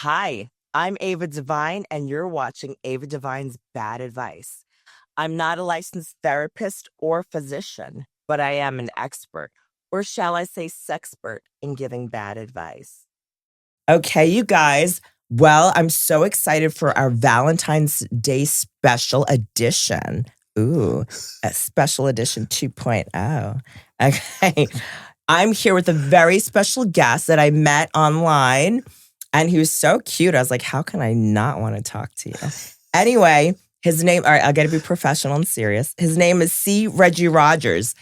Hi, I'm Ava Devine, and you're watching Ava Devine's Bad Advice. I'm not a licensed therapist or physician, but I am an expert, or shall I say sexpert, in giving bad advice. Okay, you guys. Well, I'm so excited for our Valentine's Day special edition. Ooh, a special edition 2.0. Okay. I'm here with a very special guest that I met online, and he was so cute. I was like, how can I not want to talk to you? Anyway, his name, all right, I got to be professional and serious. His name is Reggie Rogers.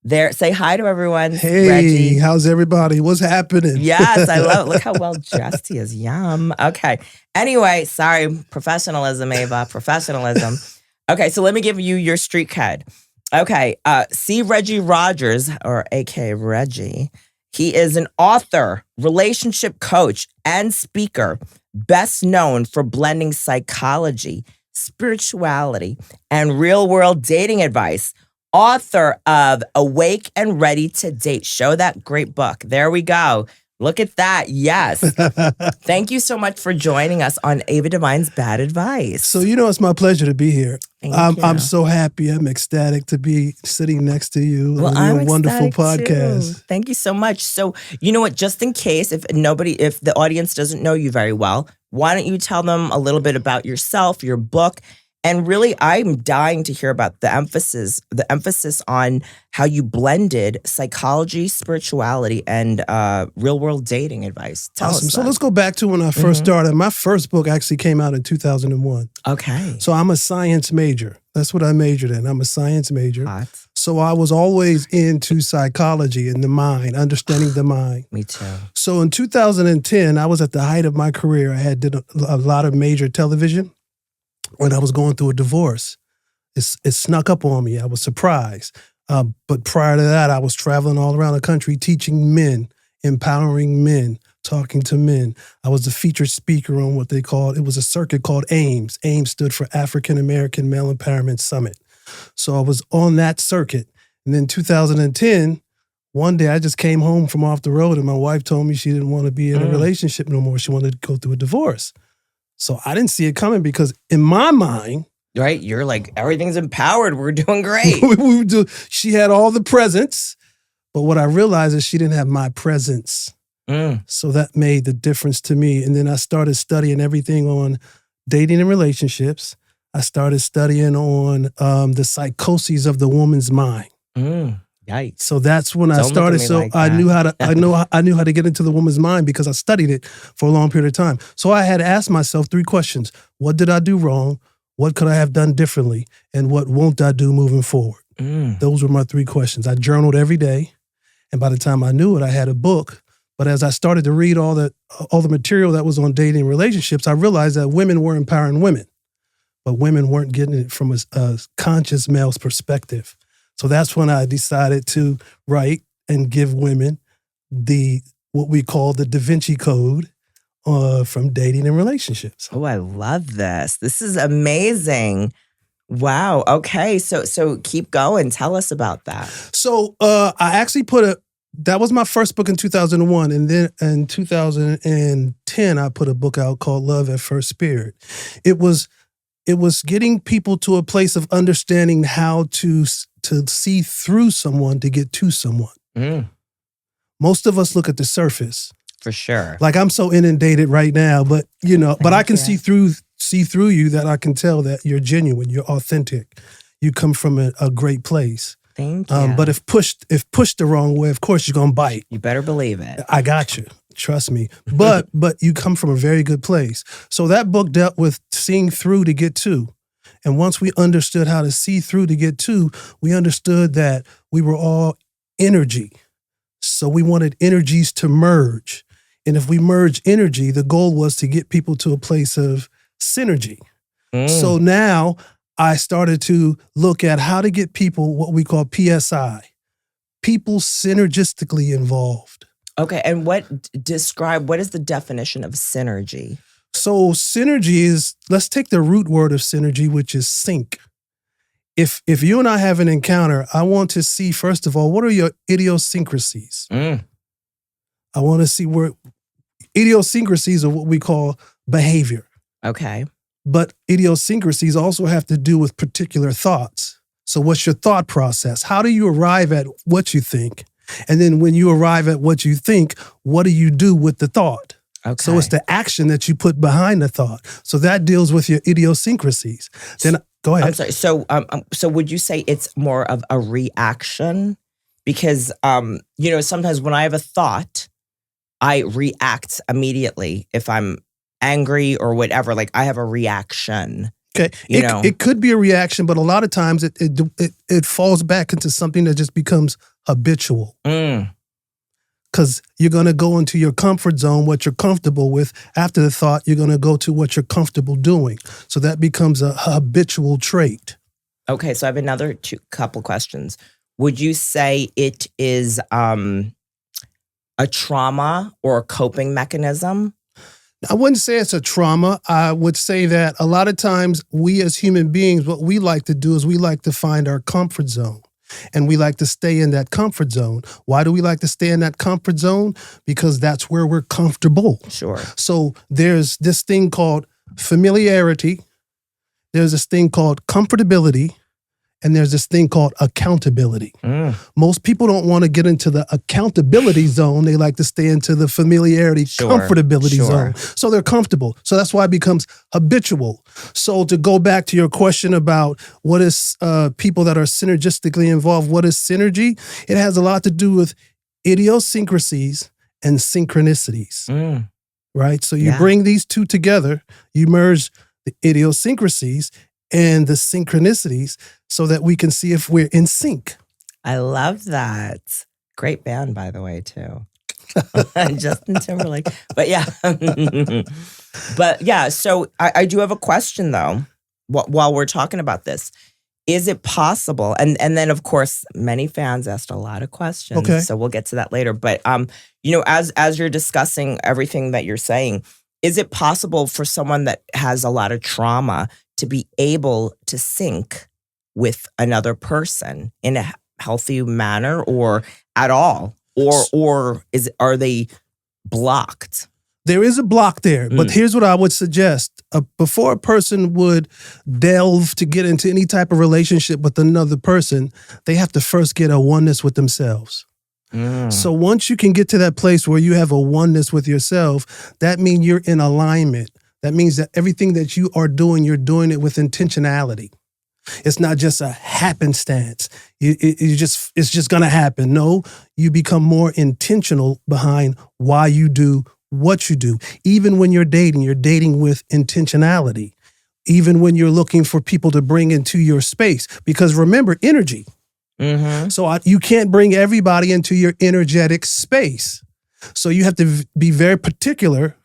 There, say hi to everyone. Hey, Reggie. How's everybody? What's happening? Yes, I love it. Look how well dressed he is. Yum. Okay. Anyway, sorry, professionalism, Ava, professionalism. Okay, so let me give you your street cred. Okay, Reggie Rogers, or aka Reggie. He is an author, relationship coach, and speaker, best known for blending psychology, spirituality, and real-world dating advice. Author of Awake and Ready to Date. Show that great book. There we go. Look at that. Yes. Thank you so much for joining us on Ava Devine's Bad Advice. So, it's my pleasure to be here. Thank you. I'm so happy. I'm ecstatic to be sitting next to you on your wonderful podcast. Too. Thank you so much. So, you know what? Just in case, if the audience doesn't know you very well, why don't you tell them a little bit about yourself, your book? And really, I'm dying to hear about the emphasis on how you blended psychology, spirituality, and real-world dating advice. Tell us. So let's go back to when I first started. My first book actually came out in 2001. Okay. So I'm a science major. That's what I majored in. I'm a science major. Hot. So I was always into psychology and the mind, understanding the mind. Me too. So in 2010, I was at the height of my career. I did a lot of major television. When I was going through a divorce, it snuck up on me. I was surprised. But prior to that, I was traveling all around the country teaching men, empowering men, talking to men. I was a featured speaker on it was a circuit called AIMS. AIMS stood for African American Male Empowerment Summit. So I was on that circuit. And then 2010, one day I just came home from off the road and my wife told me she didn't want to be in a relationship no more. She wanted to go through a divorce. So I didn't see it coming because in my mind, right, you're like, everything's empowered. We're doing great. She had all the presents, but what I realized is she didn't have my presence. So that made the difference to me. And then I started studying everything on dating and relationships. I started studying on the psychoses of the woman's mind. Yikes. So that's when I started. So like I knew how to get into the woman's mind because I studied it for a long period of time. So I had to ask myself 3 questions. What did I do wrong? What could I have done differently? And what won't I do moving forward? Those were my 3 questions. I journaled every day. And by the time I knew it, I had a book. But as I started to read all the material that was on dating and relationships, I realized that women were empowering women, but women weren't getting it from a conscious male's perspective. So that's when I decided to write and give women what we call the Da Vinci Code from dating and relationships. Oh, I love this. This is amazing. Wow. Okay. So keep going. Tell us about that. So I actually that was my first book in 2001. And then in 2010, I put a book out called Love at First Spirit. It was getting people to a place of understanding how to see through someone to get to someone. Most of us look at the surface. For sure. Like I'm so inundated right now, but I can see through you that I can tell that you're genuine, you're authentic. You come from a great place. Thank you. But if pushed the wrong way, of course you're gonna bite. You better believe it. I got you. Trust me. But you come from a very good place. So that book dealt with seeing through to get to. And once we understood how to see through to get to, we understood that we were all energy. So we wanted energies to merge. And if we merge energy, the goal was to get people to a place of synergy. So now I started to look at how to get people what we call PSI, people synergistically involved. Okay, and what is the definition of synergy? So synergy is, let's take the root word of synergy, which is sync. If you and I have an encounter, I want to see, first of all, what are your idiosyncrasies? I want to see where idiosyncrasies are what we call behavior. Okay. But idiosyncrasies also have to do with particular thoughts. So what's your thought process? How do you arrive at what you think? And then when you arrive at what you think, what do you do with the thought? Okay. So it's the action that you put behind the thought. So that deals with your idiosyncrasies. Then go ahead. I'm sorry. So would you say it's more of a reaction? Because sometimes when I have a thought, I react immediately. If I'm angry or whatever, like I have a reaction. Okay, it could be a reaction, but a lot of times it falls back into something that just becomes habitual. Because you're going to go into your comfort zone, what you're comfortable with. After the thought, you're going to go to what you're comfortable doing. So that becomes a habitual trait. Okay, so I have another couple questions. Would you say it is a trauma or a coping mechanism? I wouldn't say it's a trauma. I would say that a lot of times we as human beings, what we like to do is we like to find our comfort zone. And we like to stay in that comfort zone. Why do we like to stay in that comfort zone? Because that's where we're comfortable. Sure. So there's this thing called familiarity. There's this thing called comfortability. And there's this thing called accountability. Most people don't want to get into the accountability zone. They like to stay into the familiarity, comfortability zone. So they're comfortable. So that's why it becomes habitual. So to go back to your question about what is people that are synergistically involved, what is synergy? It has a lot to do with idiosyncrasies and synchronicities, right? So you bring these two together, you merge the idiosyncrasies and the synchronicities so that we can see if we're in sync. I love that. Great band, by the way, too. Justin Timberlake. But yeah. So I do have a question, though, while we're talking about this. Is it possible? And then, of course, many fans asked a lot of questions. Okay. So we'll get to that later. But, as you're discussing everything that you're saying, is it possible for someone that has a lot of trauma to be able to sync with another person in a healthy manner or at all? Or are they blocked? There is a block there, but here's what I would suggest. Before a person would delve to get into any type of relationship with another person, they have to first get a oneness with themselves. So once you can get to that place where you have a oneness with yourself, that means you're in alignment. That means that everything that you are doing, you're doing it with intentionality. It's not just a happenstance. It's just going to happen. No, you become more intentional behind why you do what you do. Even when you're dating with intentionality. Even when you're looking for people to bring into your space. Because remember, energy. So you can't bring everybody into your energetic space. So you have to be very peculiar.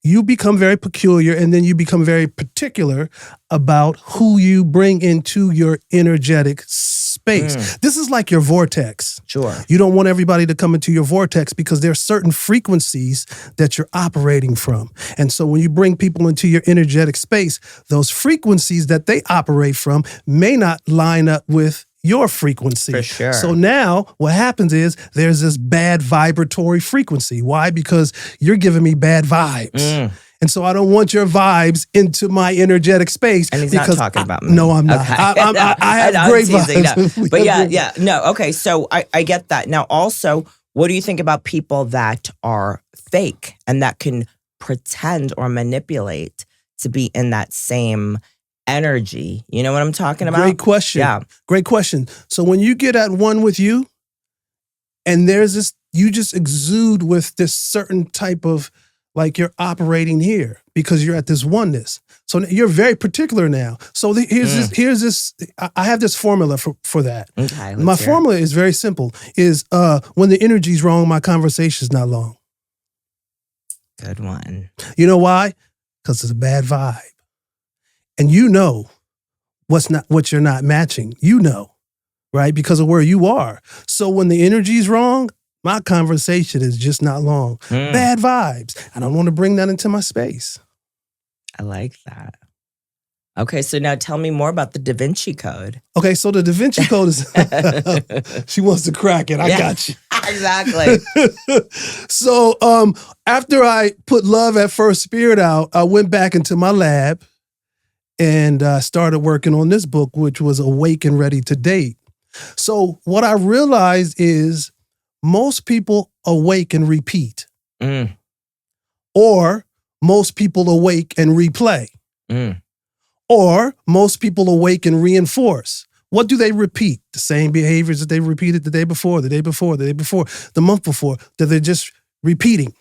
You become very peculiar, and then you become very particular about who you bring into your energetic space. This is like your vortex. Sure. You don't want everybody to come into your vortex because there are certain frequencies that you're operating from. And so when you bring people into your energetic space, those frequencies that they operate from may not line up with your frequency. For sure. So now what happens is there's this bad vibratory frequency. Why? Because you're giving me bad vibes. And so I don't want your vibes into my energetic space. And he's not talking about me. No, I'm not. Okay. I have great vibes. No. But no. Okay, so I get that. Now also, what do you think about people that are fake and that can pretend or manipulate to be in that same energy? You know what I'm talking about? Great question. Yeah. Great question. So when you get at one with you, and there's this, you just exude with this certain type of, like you're operating here because you're at this oneness. So you're very particular now. So here's this, I have this formula for that. Okay. My formula is very simple, is when the energy's wrong, my conversation's not long. Good one. You know why? Because it's a bad vibe. And you know what you're not matching. You know, right? Because of where you are. So when the energy's wrong, my conversation is just not long. Bad vibes. I don't want to bring that into my space. I like that. Okay, so now tell me more about the Da Vinci Code. Okay, so the Da Vinci Code is, she wants to crack it. I got you. Exactly. So after I put Love at First Spirit out, I went back into my lab and started working on this book, which was Awake and Ready to Date. So what I realized is most people awake and repeat. Or most people awake and replay. Or most people awake and reinforce. What do they repeat? The same behaviors that they repeated the day before, the day before, the day before, the month before, that they're just repeating,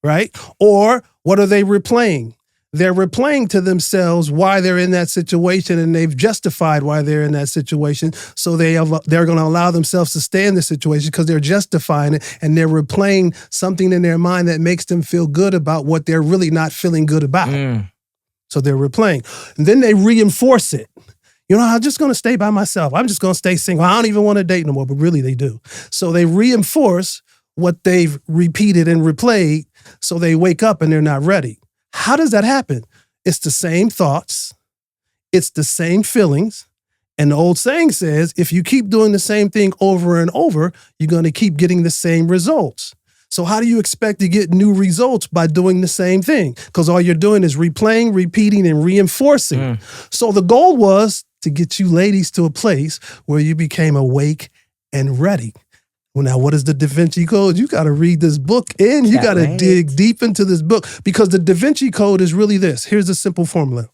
right? Or what are they replaying? They're replaying to themselves why they're in that situation, and they've justified why they're in that situation. So they're going to allow themselves to stay in the situation because they're justifying it, and they're replaying something in their mind that makes them feel good about what they're really not feeling good about. So they're replaying. And then they reinforce it. You know, I'm just going to stay by myself. I'm just going to stay single. I don't even want to date no more, but really they do. So they reinforce what they've repeated and replayed, so they wake up and they're not ready. How does that happen? It's the same thoughts. It's the same feelings. And the old saying says, if you keep doing the same thing over and over, you're going to keep getting the same results. So how do you expect to get new results by doing the same thing? Because all you're doing is replaying, repeating, and reinforcing. So the goal was to get you ladies to a place where you became awake and ready. Well, now, what is the Da Vinci Code? You got to read this book and you got to dig deep into this book, because the Da Vinci Code is really this. Here's a simple formula.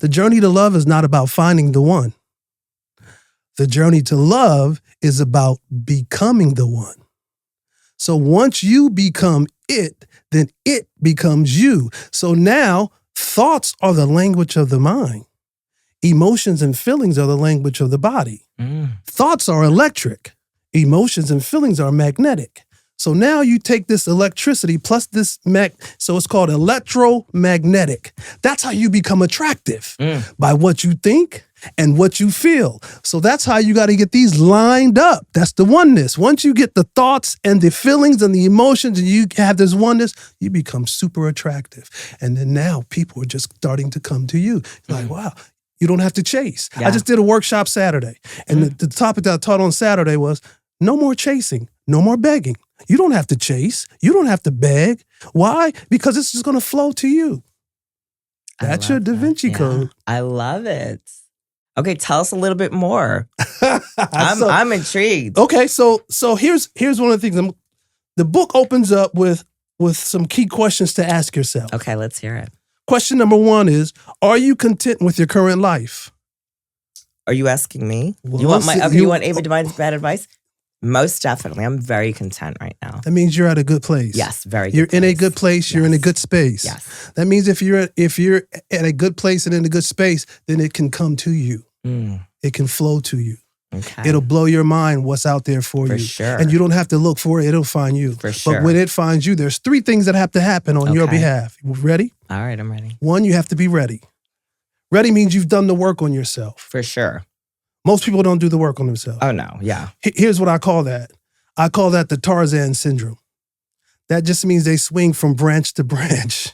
The journey to love is not about finding the one. The journey to love is about becoming the one. So once you become it, then it becomes you. So now thoughts are the language of the mind. Emotions and feelings are the language of the body. Thoughts are electric. Emotions and feelings are magnetic. So now you take this electricity plus this so it's called electromagnetic. That's how you become attractive, by what you think and what you feel. So that's how you got to get these lined up. That's the oneness. Once you get the thoughts and the feelings and the emotions and you have this oneness, you become super attractive. And then now people are just starting to come to you. Like, wow, you don't have to chase. I just did a workshop Saturday. And the topic that I taught on Saturday was no more chasing, no more begging. You don't have to chase. You don't have to beg. Why? Because it's just going to flow to you. That's your Da Vinci Code. I love it. Okay, tell us a little bit more. I'm intrigued. Okay, so here's one of the things. The book opens up with some key questions to ask yourself. Okay, let's hear it. Question number 1 is, are you content with your current life? Are you asking me? Well, you want Ava Devine's bad advice? Most definitely. I'm very content right now. That means you're at a good place. Yes, very good. You're in a good place. You're in a good space. Yes. That means if you're at a good place and in a good space, then it can come to you. It can flow to you. Okay. It'll blow your mind what's out there for you. For sure. And you don't have to look for it. It'll find you. For sure. But when it finds you, there's 3 things that have to happen on your behalf. Ready? All right, I'm ready. 1, you have to be ready. Ready means you've done the work on yourself. For sure. Most people don't do the work on themselves. Oh, no. Yeah. Here's what I call that. I call that the Tarzan syndrome. That just means they swing from branch to branch.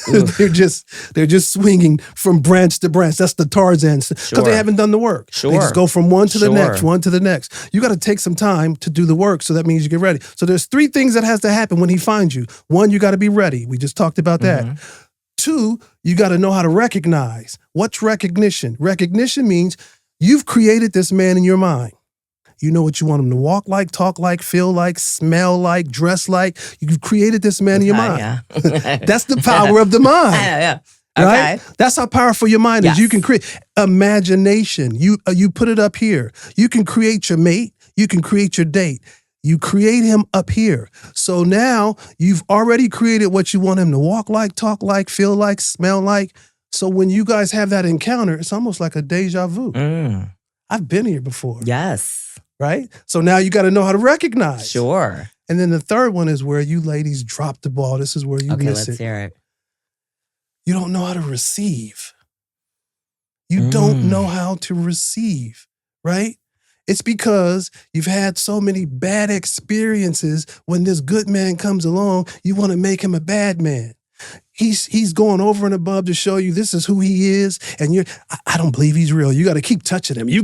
they're just swinging from branch to branch. That's the Tarzan, because they haven't done the work. They just go from one to the next, one to the next. You got to take some time to do the work, so that means you get ready. So there's 3 things that has to happen when he finds you. 1, you got to be ready. We just talked about that. 2, you got to know how to recognize. What's recognition? Recognition means you've created this man in your mind. You know what you want him to walk like, talk like, feel like, smell like, dress like. You've created this man in your mind. Yeah. That's the power of the mind. Yeah. Right? Okay. That's how powerful your mind is. You can create imagination. You put it up here. You can create your mate. You can create your date. You create him up here. So now you've already created what you want him to walk like, talk like, feel like, smell like. So when you guys have that encounter, it's almost like a deja vu. I've been here before. Yes. Right? So now you got to know how to recognize. Sure. And then the third one is where you ladies drop the ball. This is where you miss it. Okay, let's hear it. You don't know how to receive. You don't know how to receive, right? It's because you've had so many bad experiences. When this good man comes along, you want to make him a bad man. he's going over and above to show you this is who he is, and I don't believe he's real. You got to keep touching him. You're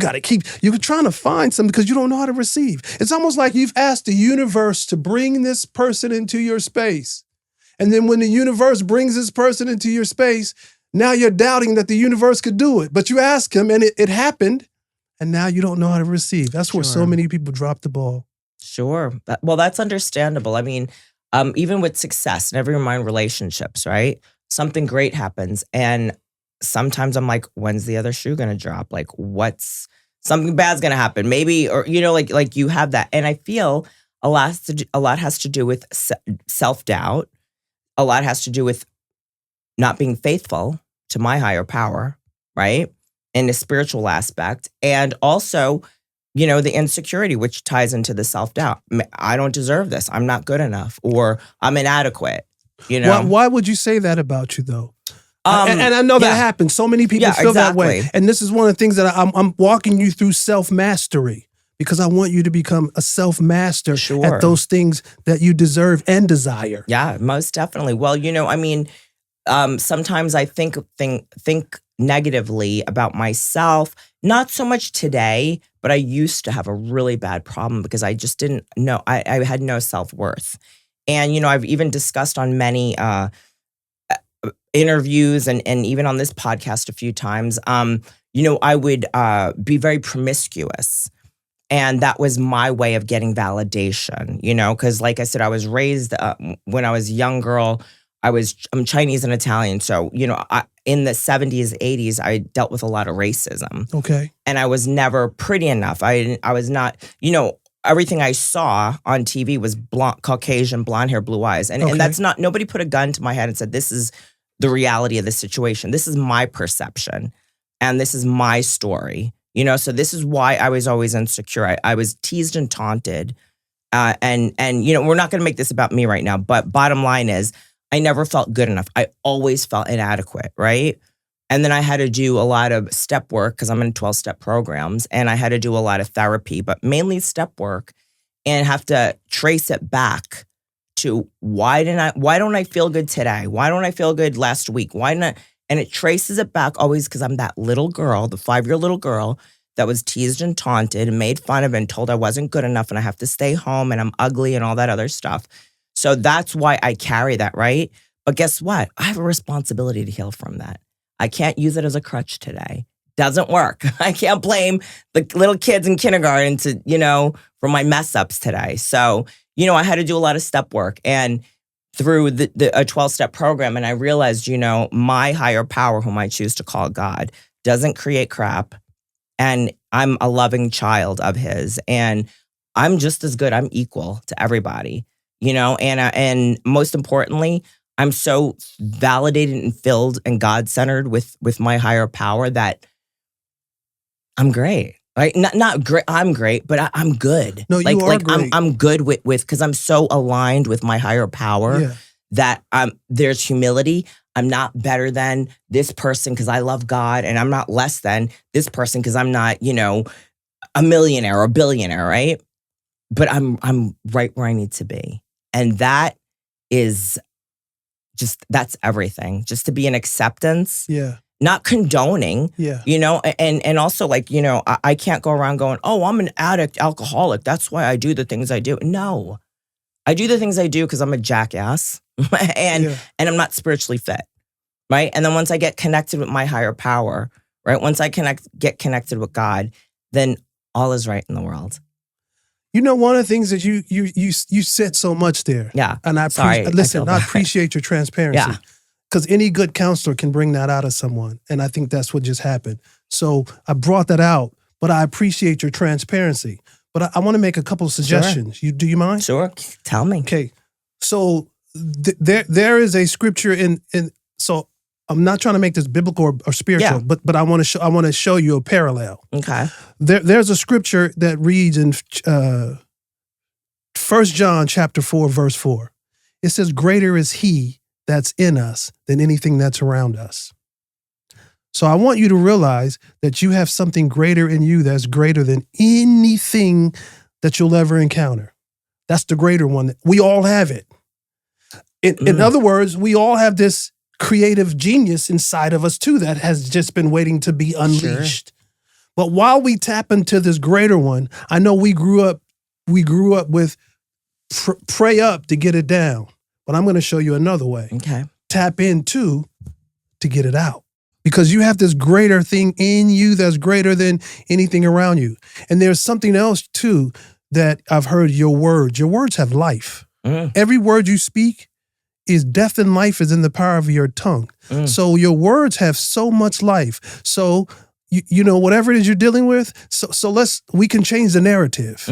trying to find something because you don't know how to receive. It's almost like you've asked the universe to bring this person into your space. And then when the universe brings this person into your space, now you're doubting that the universe could do it. But you ask him and it happened, and now you don't know how to receive. That's where so many people drop the ball. Sure. Well, that's understandable. I mean, even with success, never mind relationships, right? Something great happens. And sometimes I'm like, when's the other shoe going to drop? Like, something bad's going to happen? Maybe, or, like you have that. And I feel a lot has to do with self-doubt. A lot has to do with not being faithful to my higher power, right? In the spiritual aspect. And also, the insecurity, which ties into the self-doubt. I don't deserve this. I'm not good enough, or I'm inadequate. Why would you say that about you, though? And I know that happens. So many people feel that way. And this is one of the things that I'm walking you through self-mastery, because I want you to become a self-master at those things that you deserve and desire. Yeah, most definitely. Well, sometimes I think negatively about myself. Not so much today, but I used to have a really bad problem because I just didn't know. I had no self-worth. And, I've even discussed on many interviews and even on this podcast a few times, I would be very promiscuous. And that was my way of getting validation, because like I said, I was raised when I was a young girl. I'm Chinese and Italian. So, in the 70s, 80s, I dealt with a lot of racism. Okay. And I was never pretty enough. I was not, everything I saw on TV was blonde, Caucasian, blonde hair, blue eyes. And that's not, nobody put a gun to my head and said, this is the reality of the situation. This is my perception. And this is my story. So this is why I was always insecure. I was teased and taunted. And we're not going to make this about me right now. But bottom line is, I never felt good enough. I always felt inadequate, right? And then I had to do a lot of step work because I'm in 12-step programs, and I had to do a lot of therapy, but mainly step work, and have to trace it back to why don't I feel good today? Why don't I feel good last week? Why not? And it traces it back always because I'm that little girl, the 5-year little girl that was teased and taunted and made fun of and told I wasn't good enough and I have to stay home and I'm ugly and all that other stuff. So that's why I carry that, right? But guess what? I have a responsibility to heal from that. I can't use it as a crutch today. Doesn't work. I can't blame the little kids in kindergarten for my mess ups today. So, I had to do a lot of step work and through a 12-step program. And I realized, my higher power, whom I choose to call God, doesn't create crap. And I'm a loving child of his. And I'm just as good. I'm equal to everybody. And most importantly, I'm so validated and filled and God-centered with my higher power that I'm great. Right? Not great. I'm great, but I'm good. No, you are great. I'm good with because I'm so aligned with my higher power that there's humility. I'm not better than this person because I love God, and I'm not less than this person because I'm not, a millionaire or a billionaire, right? But I'm right where I need to be. And that is that's everything. Just to be in acceptance. Yeah. Not condoning. Yeah. And also I can't go around going, oh, I'm an addict, alcoholic. That's why I do the things I do. No. I do the things I do because I'm a jackass and I'm not spiritually fit. Right. And then once I get connected with my higher power, right? Once I get connected with God, then all is right in the world. One of the things that you said so much there. Yeah. And I appreciate your transparency. Yeah. Because any good counselor can bring that out of someone. And I think that's what just happened. So I brought that out, but I appreciate your transparency. But I want to make a couple of suggestions. Sure. Do you mind? Sure. Tell me. Okay. So there is a scripture in so I'm not trying to make this biblical or spiritual, but I want to show you a parallel. Okay. There's a scripture that reads in 1 John chapter 4, verse 4. It says, greater is he that's in us than anything that's around us. So I want you to realize that you have something greater in you that's greater than anything that you'll ever encounter. That's the greater one. We all have it. In other words, we all have this creative genius inside of us too that has just been waiting to be unleashed. Sure. But while we tap into this greater one, I know we grew up with pray up to get it down. But I'm going to show you another way. Okay. Tap into to get it out. Because you have this greater thing in you that's greater than anything around you. And there's something else too that I've heard, your words. Your words have life. Every word you speak is death and life is in the power of your tongue. So your words have so much life. So, you know, whatever it is you're dealing with, so we can change the narrative.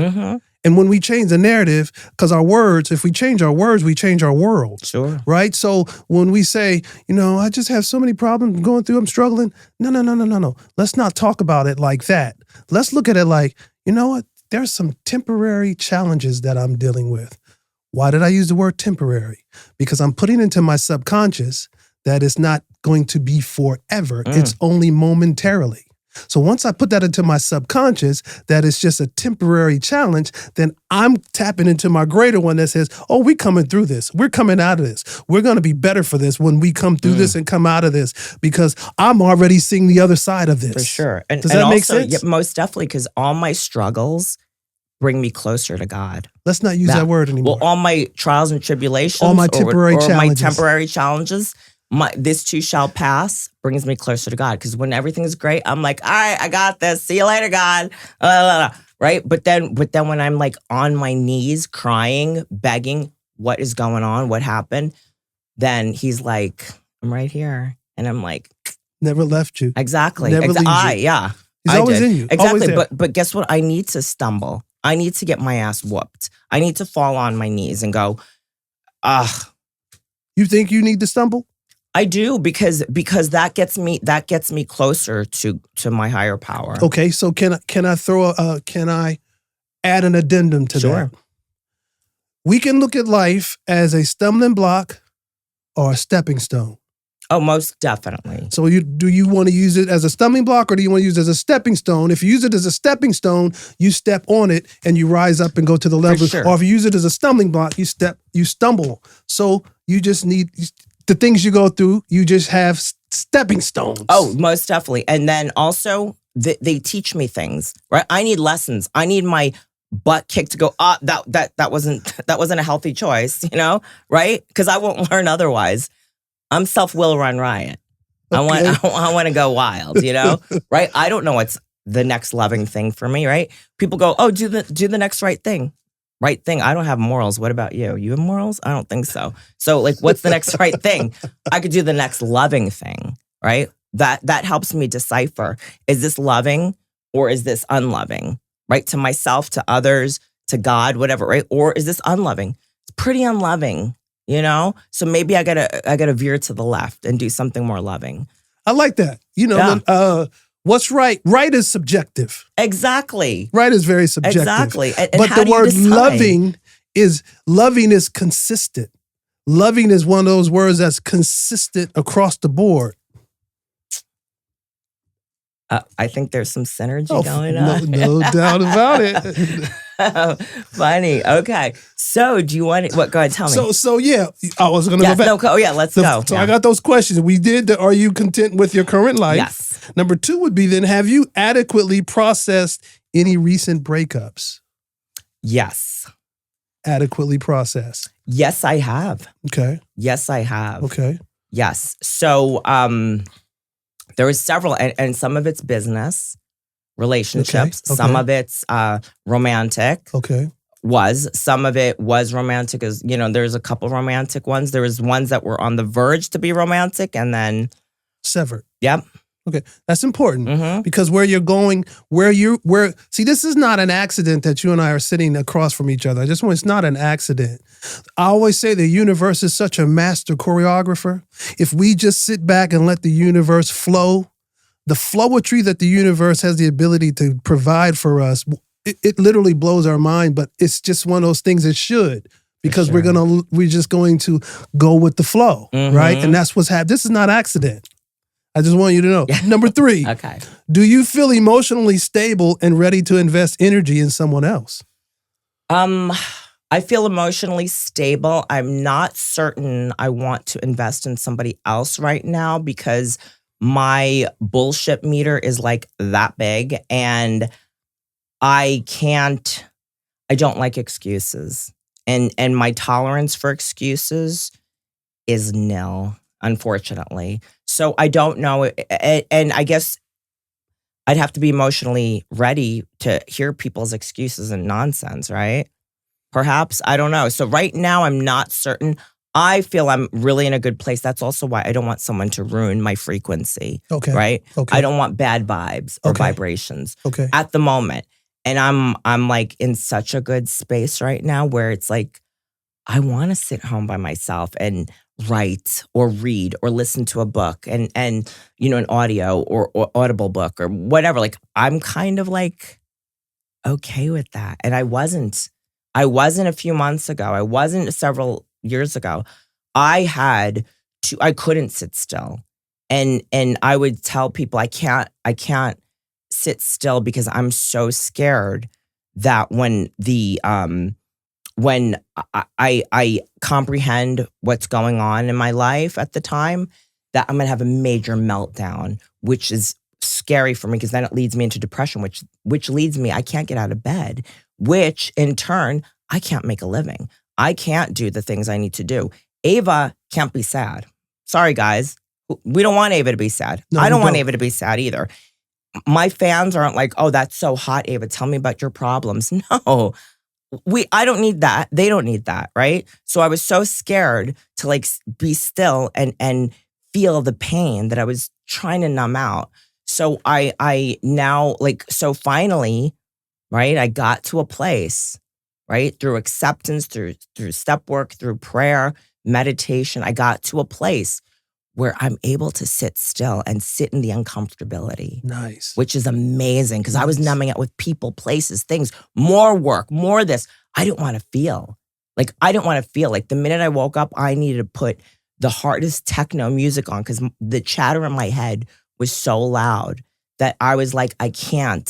And when we change the narrative, because our words, if we change our words, we change our world. Sure. Right? So when we say, you know, I just have so many problems going through, I'm struggling. No. Let's not talk about it like that. Let's look at it like, you know what? There's some temporary challenges that I'm dealing with. Why did I use the word temporary? Because I'm putting into my subconscious that it's not going to be forever. It's only momentarily. So once I put that into my subconscious, that it's just a temporary challenge, then I'm tapping into my greater one that says, oh, we're coming through this. We're coming out of this. We're going to be better for this when we come through this and come out of this, because I'm already seeing the other side of this. For sure. Does that make sense? Yeah, most definitely, because all my struggles bring me closer to God. Let's not use that word anymore. Well, all my trials and tribulations, all my temporary challenges, this too shall pass, brings me closer to God. Because when everything's great, I'm like, all right, I got this. See you later, God. Right? But then when I'm like on my knees, crying, begging, what is going on? What happened? Then he's like, I'm right here. And I'm like, never left you. Exactly. Never leaves you. Yeah. He's always in you. Exactly. But guess what? I need to stumble. I need to get my ass whooped. I need to fall on my knees and go, You think you need to stumble? I do, because that gets me closer to my higher power. Okay, so can I add an addendum to that? We can look at life as a stumbling block or a stepping stone. Oh, most definitely. So do you want to use it as a stumbling block, or do you want to use it as a stepping stone? If you use it as a stepping stone, you step on it and you rise up and go to the level. Sure. Or if you use it as a stumbling block, you stumble. So you just need the things you go through, you just have stepping stones. Oh, most definitely. And then also they teach me things, right? I need lessons. I need my butt kicked to go, that wasn't a healthy choice, you know, right? Because I won't learn otherwise. I'm self-will run riot. Okay. I want to go wild, you know, right? I don't know what's the next loving thing for me, right? People go, oh, do the next right thing. Right thing. I don't have morals. What about you? You have morals? I don't think so. So like, what's the next right thing? I could do the next loving thing, right? That helps me decipher, is this loving or is this unloving, right? To myself, to others, to God, whatever, right? Or is this unloving? It's pretty unloving. You know, so maybe I gotta veer to the left and do something more loving. I like that. You know, what's right? Right is subjective. Exactly. Right is very subjective. Exactly. And but the word loving is consistent. Loving is one of those words that's consistent across the board. I think there's some synergy going on. No doubt about it. Funny. Okay. So do you want what? Go ahead, tell me. So yeah, I was going to go back. Let's go. So I got those questions. We did the, are you content with your current life? Yes. Number 2 would be then, have you adequately processed any recent breakups? Yes. Adequately processed. Yes, I have. Okay. Yes, I have. Okay. Yes. So there was several, and some of it's business, relationships. Okay. Some of it's romantic. Okay. Some of it was romantic, as you know, there's a couple romantic ones. There was ones that were on the verge to be romantic and then severed. Yep. Okay. That's important because where you're going, see, this is not an accident that you and I are sitting across from each other. It's not an accident. I always say the universe is such a master choreographer. If we just sit back and let the universe flow, the flowetry that the universe has the ability to provide for us, it literally blows our mind, but it's just one of those things it should, because we're just going to go with the flow, right? And that's what's happening. This is not accident. I just want you to know. Number 3. Okay. Do you feel emotionally stable and ready to invest energy in someone else? I I feel emotionally stable. I'm not certain I want to invest in somebody else right now because my bullshit meter is like that big and I don't like excuses. And my tolerance for excuses is nil, unfortunately. So I don't know. And I guess I'd have to be emotionally ready to hear people's excuses and nonsense, right? Perhaps, I don't know. So right now, I'm not certain. I feel I'm really in a good place. That's also why I don't want someone to ruin my frequency, right? Okay. I don't want bad vibes or vibrations at the moment. And I'm like in such a good space right now where it's like, I want to sit home by myself and write or read or listen to a book and an audio or audible book or whatever. Like I'm kind of like okay with that. And I wasn't a few months ago. I wasn't several years ago. I couldn't sit still. And I would tell people I can't sit still because I'm so scared that when I comprehend what's going on in my life at the time, that I'm going to have a major meltdown, which is scary for me because then it leads me into depression, which leads me, I can't get out of bed, which in turn, I can't make a living. I can't do the things I need to do. Ava can't be sad. Sorry, guys. We don't want Ava to be sad. No, I don't want Ava to be sad either. My fans aren't like, oh, that's so hot, Ava. Tell me about your problems. No. I don't need that. They don't need that, right? So I was so scared to like be still and feel the pain that I was trying to numb out. So I now so finally, right? I got to a place, right? Through acceptance, through step work, through prayer, meditation, I got to a place where I'm able to sit still and sit in the uncomfortability. Nice. Which is amazing because I was numbing out with people, places, things, more work, more this. I didn't want to feel. Like the minute I woke up, I needed to put the hardest techno music on because the chatter in my head was so loud that I was like, I can't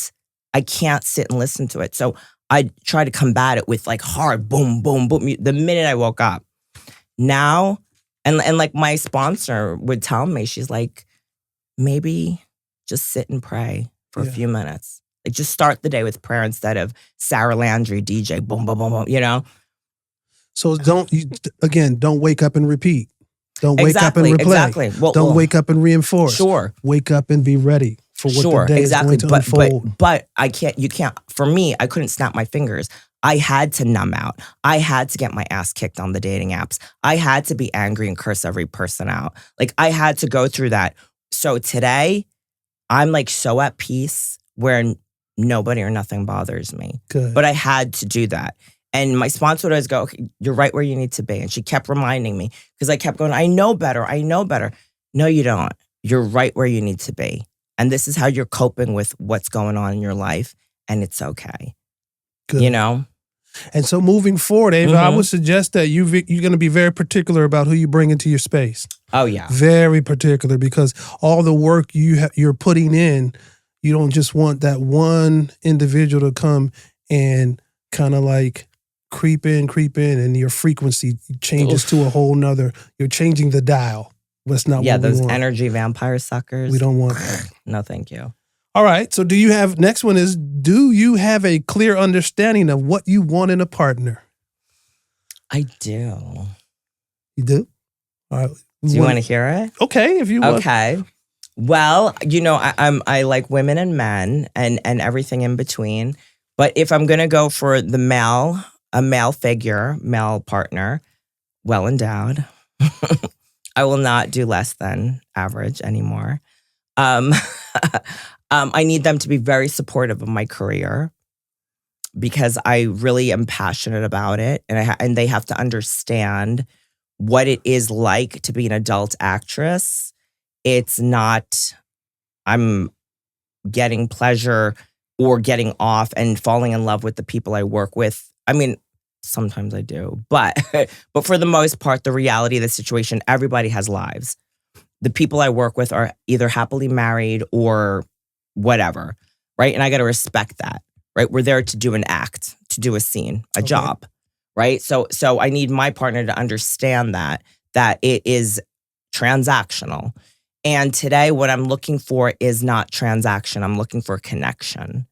sit and listen to it. So I try to combat it with like hard boom, boom, boom. The minute I woke up. Now, and like my sponsor would tell me, she's like, maybe just sit and pray for a few minutes. Like just start the day with prayer instead of Sarah Landry, DJ, boom, boom, boom, boom, So don't wake up and repeat. Don't wake up and replay. Exactly. Don't wake up and reinforce. Sure. Wake up and be ready for what the day is going to unfold. But you can't, for me, I couldn't snap my fingers. I had to numb out. I had to get my ass kicked on the dating apps. I had to be angry and curse every person out. Like I had to go through that. So today, I'm like so at peace where nobody or nothing bothers me. Good. But I had to do that. And my sponsor would always go, okay, you're right where you need to be. And she kept reminding me because I kept going, I know better. No, you don't. You're right where you need to be. And this is how you're coping with what's going on in your life. And it's okay. Good. And so moving forward, Ava, I would suggest that you're going to be very particular about who you bring into your space. Oh, yeah. Very particular because all the work you're putting in, you don't just want that one individual to come and kind of like creep in, and your frequency changes to a whole nother. You're changing the dial. That's not what we want. Yeah, those energy vampire suckers. We don't want that. No, thank you. All right. So next one is, do you have a clear understanding of what you want in a partner? I do. You do? All right. Do you want to hear it? Okay, if you want. Okay. Well, I like women and men and everything in between. But if I'm going to go for a male figure, male partner, well endowed, I will not do less than average anymore. I need them to be very supportive of my career because I really am passionate about it. And they have to understand what it is like to be an adult actress. It's not, I'm getting pleasure or getting off and falling in love with the people I work with. I mean, sometimes I do, but for the most part, the reality of the situation, everybody has lives. The people I work with are either happily married or whatever, right? And I got to respect that, right? We're there to do an act, to do a scene, a job, right? So I need my partner to understand that it is transactional. And today what I'm looking for is not transaction. I'm looking for connection.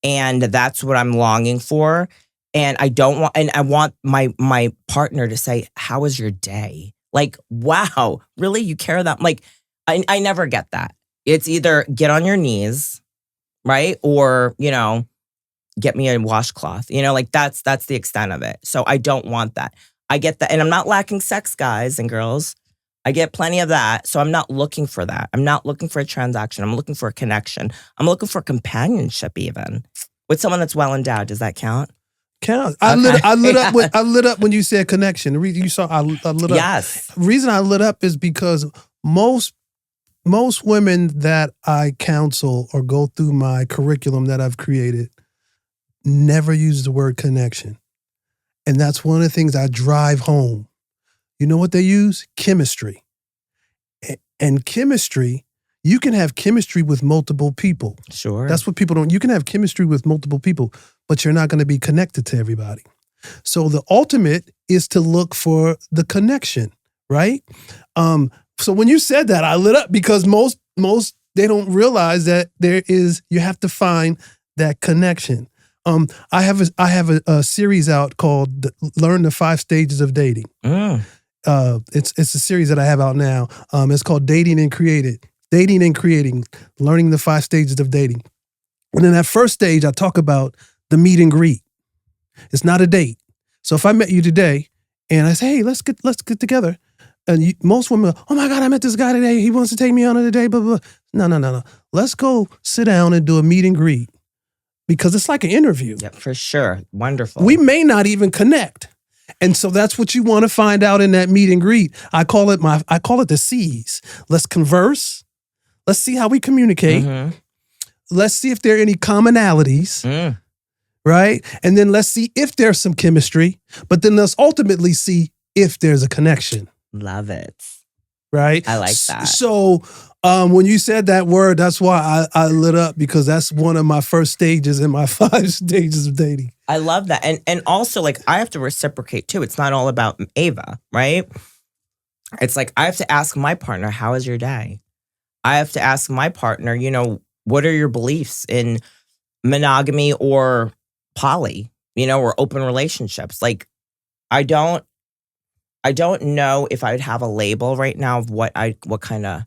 And that's what I'm longing for. And I want my partner to say, how was your day? Like, wow, really? You care that? Like, I never get that. It's either get on your knees, right? Or, get me a washcloth, like that's the extent of it. So I don't want that. I get that. And I'm not lacking sex, guys and girls. I get plenty of that. So I'm not looking for that. I'm not looking for a transaction. I'm looking for a connection. I'm looking for companionship even. With someone that's well endowed. Does that count? Count. I lit up when you said connection. The reason you saw I lit up. Yes. The reason I lit up is because most women that I counsel or go through my curriculum that I've created never use the word connection. And that's one of the things I drive home. You know what they use? Chemistry. And chemistry, you can have chemistry with multiple people. Sure. That's what people don't. You can have chemistry with multiple people, but you're not going to be connected to everybody. So the ultimate is to look for the connection, right? So when you said that, I lit up because most they don't realize that you have to find that connection. I have a series out called Learn the 5 Stages of Dating. It's a series that I have out now. It's called Dating and Creating, Learning the 5 Stages of Dating. And in that first stage, I talk about the meet and greet. It's not a date. So if I met you today and I say, hey, let's get together. And most women go, oh my God, I met this guy today. He wants to take me on a date, blah, blah, blah. No. Let's go sit down and do a meet and greet because it's like an interview. Yeah, for sure. Wonderful. We may not even connect. And so that's what you want to find out in that meet and greet. I call it the C's. Let's converse. Let's see how we communicate. Mm-hmm. Let's see if there are any commonalities, right? And then let's see if there's some chemistry, but then let's ultimately see if there's a connection. Love it. Right? I like that. So when you said that word, that's why I lit up because that's one of my first stages in my 5 stages of dating. I love that. And also, like, I have to reciprocate too. It's not all about Ava, right? It's like I have to ask my partner, how is your day? I have to ask my partner, what are your beliefs in monogamy or poly, or open relationships? Like, I don't know if I would have a label right now of what kind of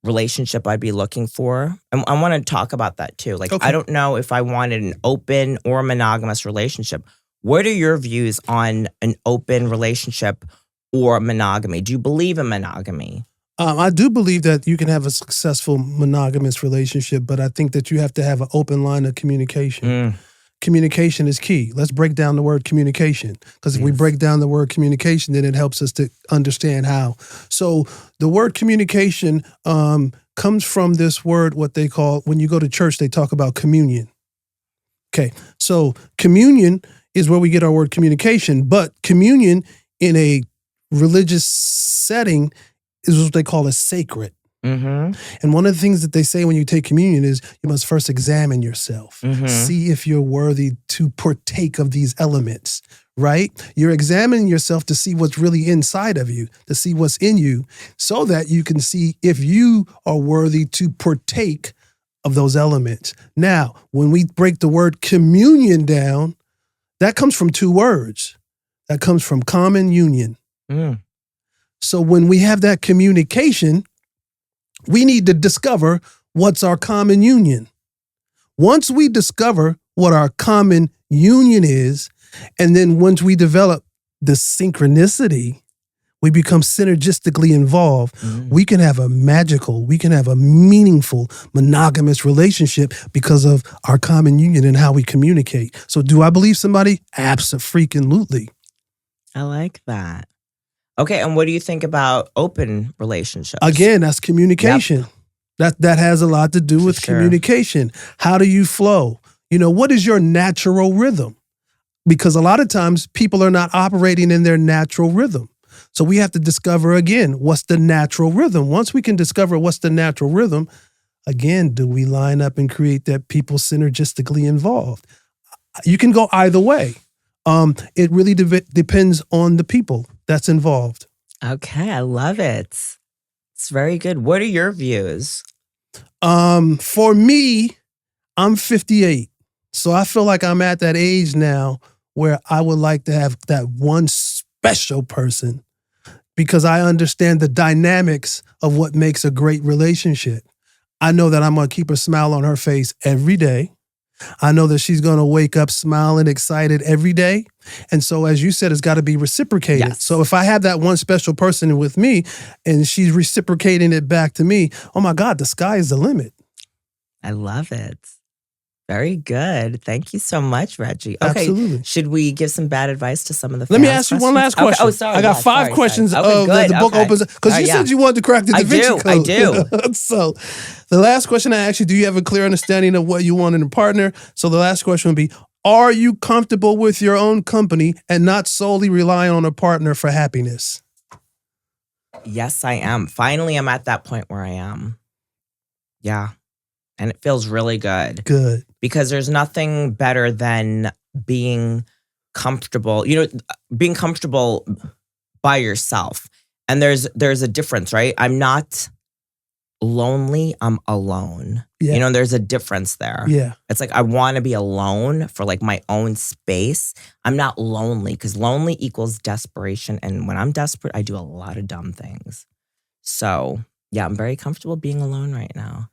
relationship I'd be looking for. I want to talk about that too. Like, okay. I don't know if I wanted an open or monogamous relationship. What are your views on an open relationship or monogamy? Do you believe in monogamy? I do believe that you can have a successful monogamous relationship, but I think that you have to have an open line of communication. Communication is key. Let's break down the word communication, because if we break down the word communication, then it helps us to understand how. So the word communication comes from this word, what they call, when you go to church, they talk about communion. Okay, so communion is where we get our word communication, but communion in a religious setting is what they call a sacred. Mm-hmm. And one of the things that they say when you take communion is you must first examine yourself, see if you're worthy to partake of these elements, right? You're examining yourself to see what's really inside of you, to see what's in you, so that you can see if you are worthy to partake of those elements. Now, when we break the word communion down, that comes from 2 words. That comes from common union. So when we have that communication, we need to discover what's our common union. Once we discover what our common union is, and then once we develop the synchronicity, we become synergistically involved. We can have a meaningful, monogamous relationship because of our common union and how we communicate. So do I believe somebody? Abso-freaking-lutely. I like that. Okay, and what do you think about open relationships? Again, that's communication. Yep. That has a lot to do with communication. How do you flow? What is your natural rhythm? Because a lot of times people are not operating in their natural rhythm. So we have to discover, again, what's the natural rhythm? Once we can discover what's the natural rhythm, again, do we line up and create that people synergistically involved? You can go either way. It really depends on the people that's involved. Okay, I love it. It's very good. What are your views? For me, I'm 58. So I feel like I'm at that age now where I would like to have that one special person because I understand the dynamics of what makes a great relationship. I know that I'm going to keep a smile on her face every day. I know that she's going to wake up smiling, excited every day. And so, as you said, it's got to be reciprocated. Yes. So if I have that one special person with me and she's reciprocating it back to me, oh my God, the sky is the limit. I love it. Very good. Thank you so much, Reggie. Okay, Absolutely. Should we give some bad advice to some of the fans? Let me ask you one last question. Okay. Oh, sorry. I got five questions Okay, of good. the book opens because you said you wanted to crack the Da Vinci Code. I do. So the last question I asked you, do you have a clear understanding of what you want in a partner? So the last question would be, are you comfortable with your own company and not solely relying on a partner for happiness? Yes, I am. Finally, I'm at that point where I am. Yeah. And it feels really good. Good. Because there's nothing better than being comfortable, being comfortable by yourself. And there's a difference, right? I'm not lonely, I'm alone. Yeah. There's a difference there. Yeah. It's like I want to be alone for like my own space. I'm not lonely because lonely equals desperation. And when I'm desperate, I do a lot of dumb things. So yeah, I'm very comfortable being alone right now.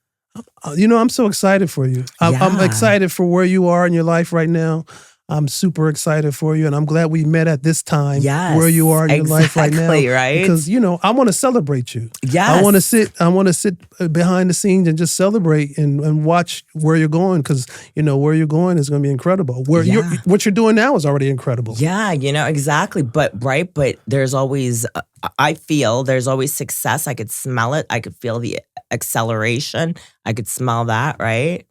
I'm so excited for you. I'm excited for where you are in your life right now. I'm super excited for you, and I'm glad we met at this time where you are in your life right now. Right? Because I want to celebrate you. Yes. I want to sit behind the scenes and just celebrate and watch where you're going. Because where you're going is going to be incredible. What you're doing now is already incredible. Yeah, exactly. But there's always. I feel there's always success. I could smell it. I could feel the acceleration. I could smell that. Right?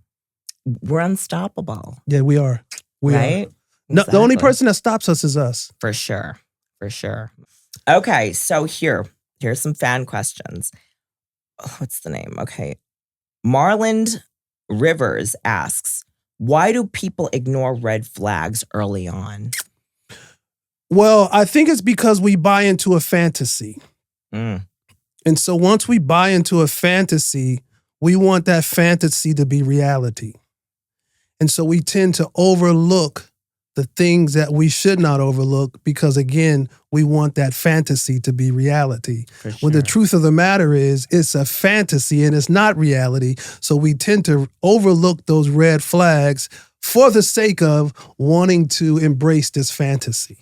We're unstoppable. Yeah, we are. Right? No, the only person that stops us is us. For sure. Okay, so here's some fan questions. What's the name? Okay. Marland Rivers asks, why do people ignore red flags early on? Well, I think it's because we buy into a fantasy. And so once we buy into a fantasy, we want that fantasy to be reality. And so we tend to overlook the things that we should not overlook because, again, we want that fantasy to be reality. For sure. When the truth of the matter is, it's a fantasy and it's not reality. So we tend to overlook those red flags for the sake of wanting to embrace this fantasy.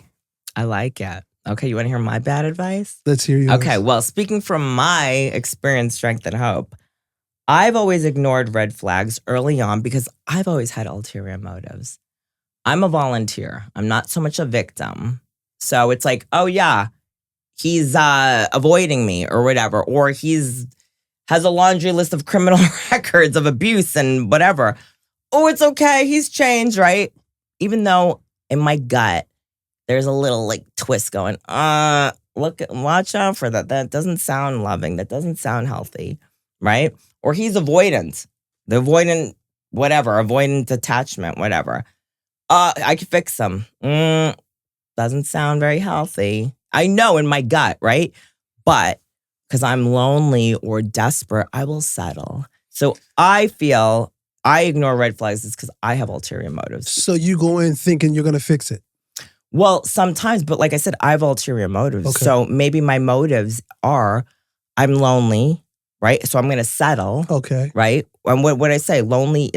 I like it. Okay, you want to hear my bad advice? Let's hear yours. Okay, well, speaking from my experience, strength, and hope, I've always ignored red flags early on because I've always had ulterior motives. I'm a volunteer. I'm not so much a victim. So it's like, oh yeah, he's avoiding me or whatever, or has a laundry list of criminal records of abuse and whatever. Oh, it's okay. He's changed, right? Even though in my gut, there's a little like twist going, watch out for that. That doesn't sound loving. That doesn't sound healthy, right? Or he's avoidant. The avoidant, whatever, avoidant attachment, whatever. I could fix him. Doesn't sound very healthy. I know in my gut, right? But because I'm lonely or desperate, I will settle. So I feel I ignore red flags is because I have ulterior motives. So you go in thinking you're going to fix it? Well, sometimes, but like I said, I have ulterior motives. Okay. So maybe my motives are I'm lonely. Right? So I'm going to settle. Okay. Right? And what I say, lonely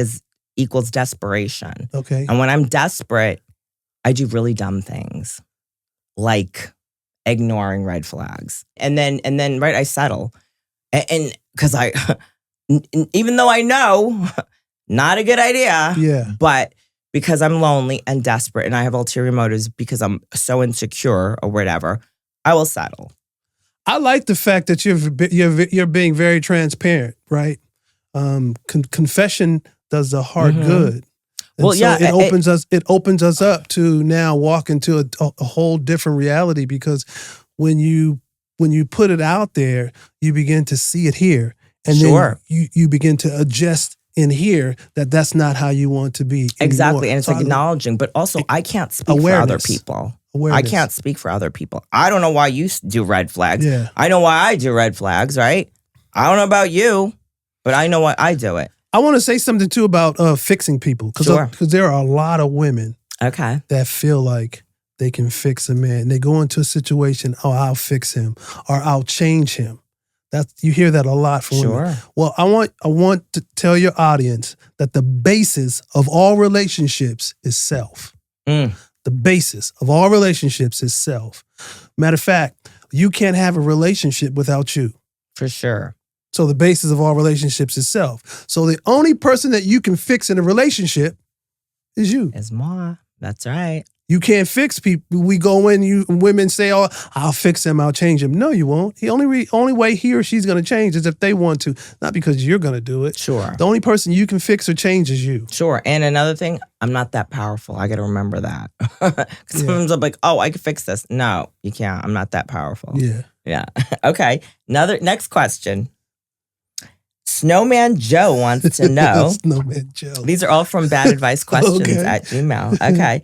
equals desperation. Okay. And when I'm desperate, I do really dumb things. Like ignoring red flags. And then right, I settle. And because even though I know, not a good idea. Yeah. But because I'm lonely and desperate and I have ulterior motives because I'm so insecure or whatever, I will settle. I like the fact that you're being very transparent, right? Confession does the heart good. And well, so yeah, it opens us up to now walk into a whole different reality because when you put it out there, you begin to see it here, and then you begin to adjust in here that that's not how you want to be. Exactly. And it's acknowledging, but also I can't speak for other people. I can't speak for other people. I don't know why you do red flags. Yeah. I know why I do red flags, right? I don't know about you, but I know why I do it. I want to say something too about fixing people. Because there are a lot of women that feel like they can fix a man. They go into a situation, I'll fix him or I'll change him. You hear that a lot from women. Well, I want to tell your audience that the basis of all relationships is self. The basis of all relationships is self. Matter of fact, you can't have a relationship without you. For sure. So the basis of all relationships is self. So the only person that you can fix in a relationship is you. Is moi. That's right. You can't fix people. We go in, women say, I'll fix him, I'll change him. No, you won't. The only way he or she's going to change is if they want to, not because you're going to do it. Sure. The only person you can fix or change is you. Sure. And another thing, I'm not that powerful. I got to remember that. Because sometimes I'm like, I can fix this. No, you can't. I'm not that powerful. Yeah. Okay. Next question. Snowman Joe wants to know. Snowman Joe. These are all from badadvicequestions at Gmail. Okay.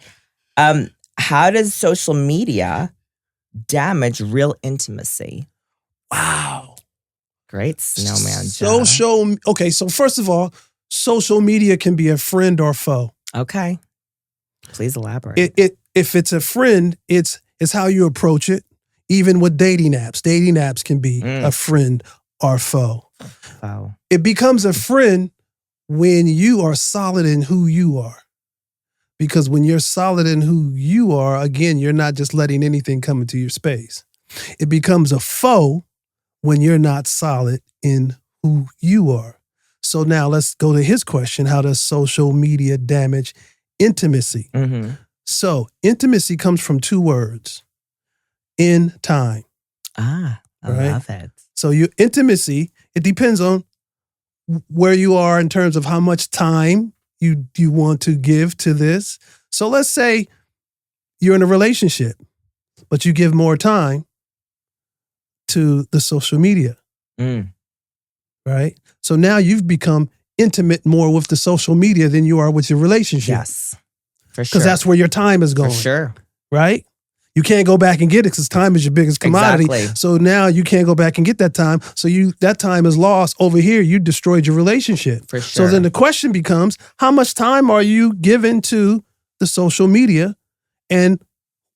How does social media damage real intimacy? Wow. Great, Snowman Joe. Okay, so first of all, social media can be a friend or foe. Okay. Please elaborate. If it's a friend, it's how you approach it. Even with dating apps. Dating apps can be a friend or foe. It becomes a friend when you are solid in who you are. Because when you're solid in who you are, again, you're not just letting anything come into your space. It becomes a foe when you're not solid in who you are. So now let's go to his question. How does social media damage intimacy? So intimacy comes from two words. In time. I love it. So your intimacy, it depends on where you are in terms of how much time you want to give to this. So let's say you're in a relationship, but you give more time to the social media. Right? So now you've become intimate more with the social media than you are with your relationship. Yes. For sure. Because that's where your time is going. For sure. Right? You can't go back and get it because time is your biggest commodity. Exactly. So now you can't go back and get that time. So that time is lost. Over here, you destroyed your relationship. For sure. So then the question becomes, how much time are you giving to the social media? And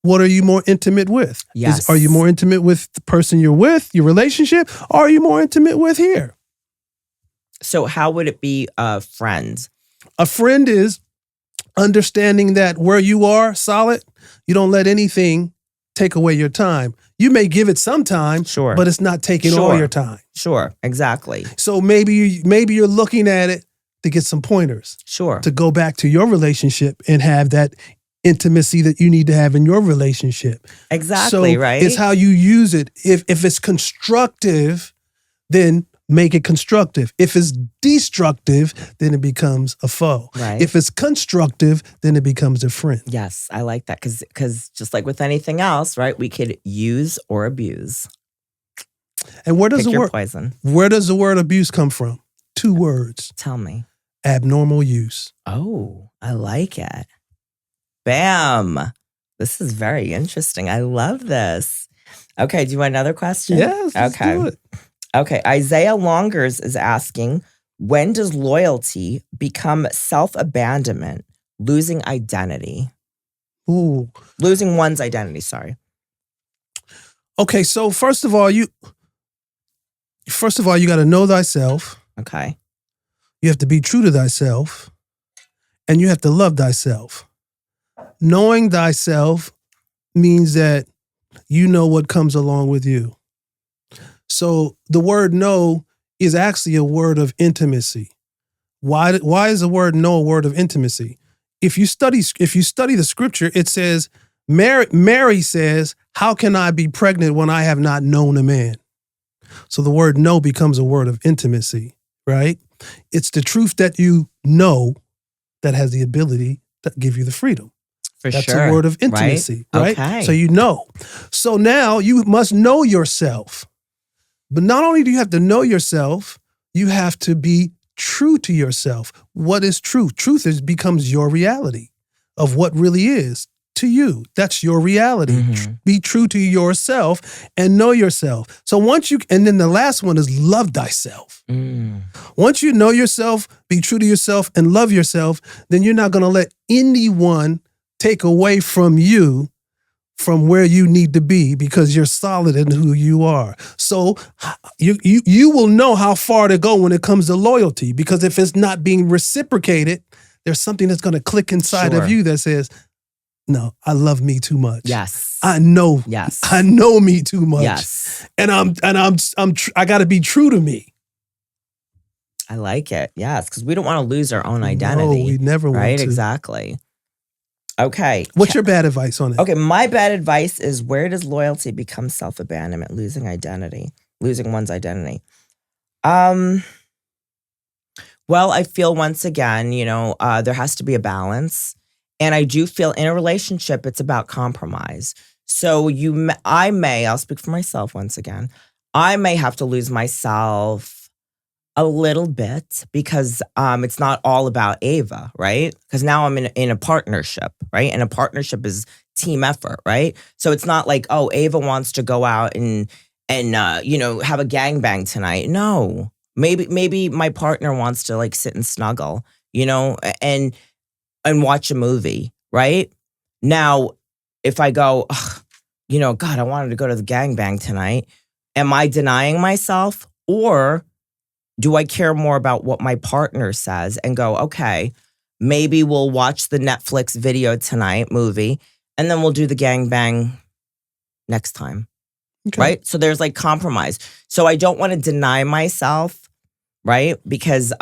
what are you more intimate with? Yes. Are you more intimate with the person you're with, your relationship? Or are you more intimate with here? So how would it be friends? A friend is understanding that where you are solid, you don't let anything take away your time. You may give it some time, sure, but it's not taking all your time. Sure, exactly. So maybe you're looking at it to get some pointers. Sure. To go back to your relationship and have that intimacy that you need to have in your relationship. Exactly, so right? It's how you use it. If it's constructive, then make it constructive. If it's destructive, then it becomes a foe. Right. If it's constructive, then it becomes a friend. Yes, I like that because just like with anything else, right, we could use or abuse. And where does poison? Where does the word abuse come from? Two words. Tell me. Abnormal use. Oh, I like it. Bam. This is very interesting. I love this. Okay, do you want another question? Yes, let's do it. Okay, Isaiah Longers is asking, when does loyalty become self-abandonment, losing identity? Ooh. Losing one's identity, sorry. Okay, so first of all, you got to know thyself. Okay. You have to be true to thyself, and you have to love thyself. Knowing thyself means that you know what comes along with you. So the word know is actually a word of intimacy. Why is the word know a word of intimacy? If you study the scripture, it says, Mary says, how can I be pregnant when I have not known a man? So the word know becomes a word of intimacy, right? It's the truth that you know that has the ability to give you the freedom. That's a word of intimacy, right? Okay. So you know. So now you must know yourself. But not only do you have to know yourself, you have to be true to yourself. What is truth? Truth becomes your reality of what really is to you. That's your reality. Mm-hmm. Be true to yourself and know yourself. So and then the last one is love thyself. Once you know yourself, be true to yourself and love yourself, then you're not going to let anyone take away from you from where you need to be because you're solid in who you are. So you will know how far to go when it comes to loyalty, because if it's not being reciprocated, there's something that's going to click inside of you that says, no, I love me too much. Yes. I know. Yes. I know me too much. Yes. And I got to be true to me. I like it. Yes, because we don't want to lose our own identity. No, we never want to. Right? Exactly. Okay. What's your bad advice on it? Okay, my bad advice is, where does loyalty become self-abandonment, losing one's identity? Well, I feel once again, there has to be a balance. And I do feel in a relationship, it's about compromise. So I'll speak for myself once again. I may have to lose myself a little bit because it's not all about Ava, right? Because now I'm in a partnership, right? And a partnership is team effort, right? So it's not like, oh, Ava wants to go out and have a gangbang tonight. No, maybe my partner wants to like sit and snuggle, and watch a movie, right? Now, if I go, God, I wanted to go to the gangbang tonight, am I denying myself, or do I care more about what my partner says and go, okay, maybe we'll watch the Netflix movie, and then we'll do the gangbang next time, right? So there's like compromise. So I don't want to deny myself, right? Because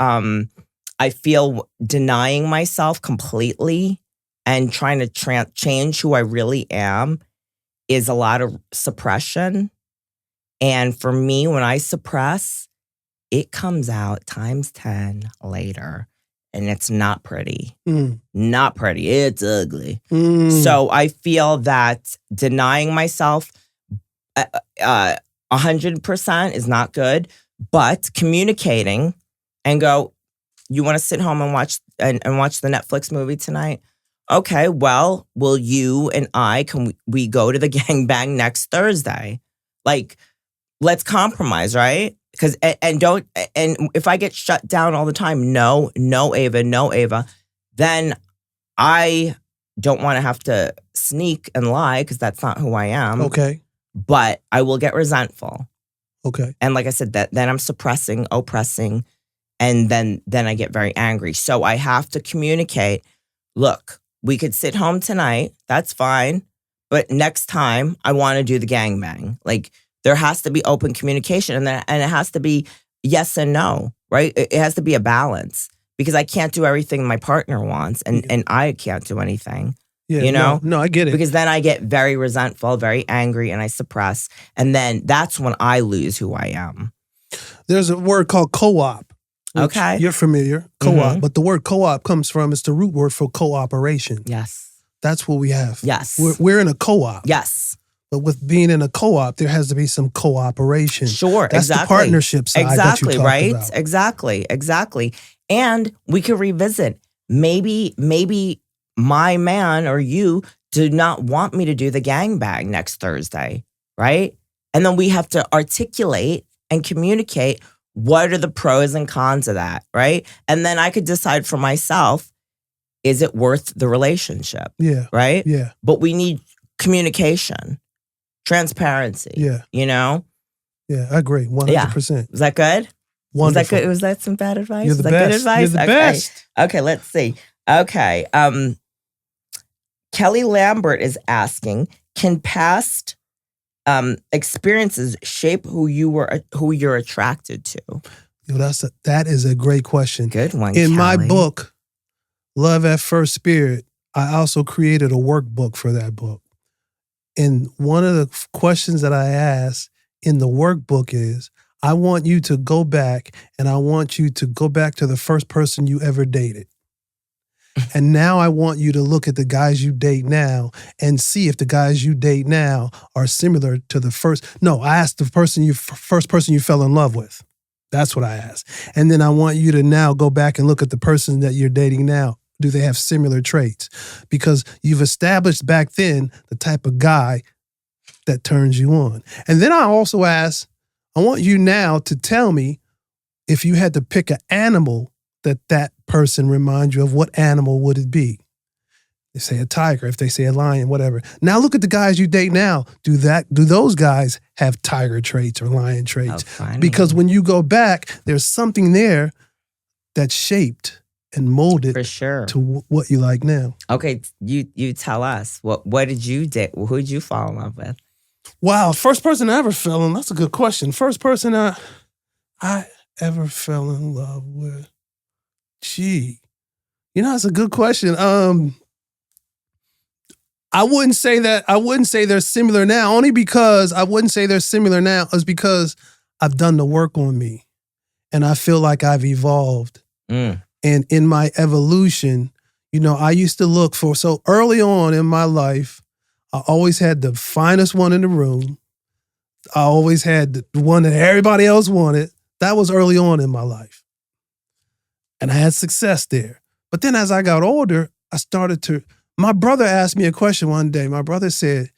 I feel denying myself completely and trying to change who I really am is a lot of suppression. And for me, when I suppress, it comes out times 10 later, and it's not pretty. Not pretty. It's ugly. So I feel that denying myself 100% is not good, but communicating and go, you want to sit home and watch the Netflix movie tonight? Okay, well, will you and can we go to the gangbang next Thursday? Like, let's compromise, right? Because and if I get shut down all the time, no Ava, then I don't want to have to sneak and lie, because that's not who I am. Okay. But I will get resentful. Okay. And like I said, then I'm suppressing, oppressing, and then I get very angry. So I have to communicate, look, we could sit home tonight, that's fine, but next time I want to do the gangbang. Like, there has to be open communication, and it has to be yes and no, right? It has to be a balance, because I can't do everything my partner wants, and I can't do anything. Yeah, No, I get it. Because then I get very resentful, very angry, and I suppress. And then that's when I lose who I am. There's a word called co-op. Okay. You're familiar, co-op. But the word co-op it's the root word for cooperation. Yes. That's what we have. Yes. We're in a co-op. Yes. But with being in a co-op, there has to be some cooperation. Sure, That's the partnership side that you talked right? about. Exactly. And we could revisit. Maybe my man or you do not want me to do the gangbang next Thursday, right? And then we have to articulate and communicate what are the pros and cons of that, right? And then I could decide for myself, is it worth the relationship? Yeah. Right? Yeah. But we need communication, transparency. Yeah. Yeah, I agree. 100%. Was that good? Wonderful. Was that some bad advice? You're the Was that best. good advice? You're the best. Okay, let's see. Okay. Kelly Lambert is asking, can past experiences shape who you're attracted to? That is a great question. Good one, In Kelly. my book, Love at First Spirit, I also created a workbook for that book. And one of the questions that I ask in the workbook is, I want you to go back, and I want you to go back to the first person you ever dated. And now I want you to look at the guys you date now and see if the guys you date now are similar to the first. No, I asked the first person you fell in love with. That's what I ask. And then I want you to now go back and look at the person that you're dating now. Do they have similar traits? Because you've established back then the type of guy that turns you on. And then I also ask, I want you now to tell me if you had to pick an animal that person reminds you of, what animal would it be? They say a tiger, if they say a lion, whatever. Now look at the guys you date now. Do those guys have tiger traits or lion traits? Because when you go back, there's something there that's shaped and molded for sure to what you like now. Okay, you tell us. What did you date? Who did you fall in love with? Wow, first person I ever fell in, that's a good question. First person I ever fell in love with. Gee. That's a good question. I wouldn't say they're similar now. Only because I wouldn't say they're similar now is because I've done the work on me. And I feel like I've evolved. And in my evolution, I used to look for, so early on in my life, I always had the finest one in the room. I always had the one that everybody else wanted. That was early on in my life. And I had success there. But then as I got older, my brother asked me a question one day. My brother said,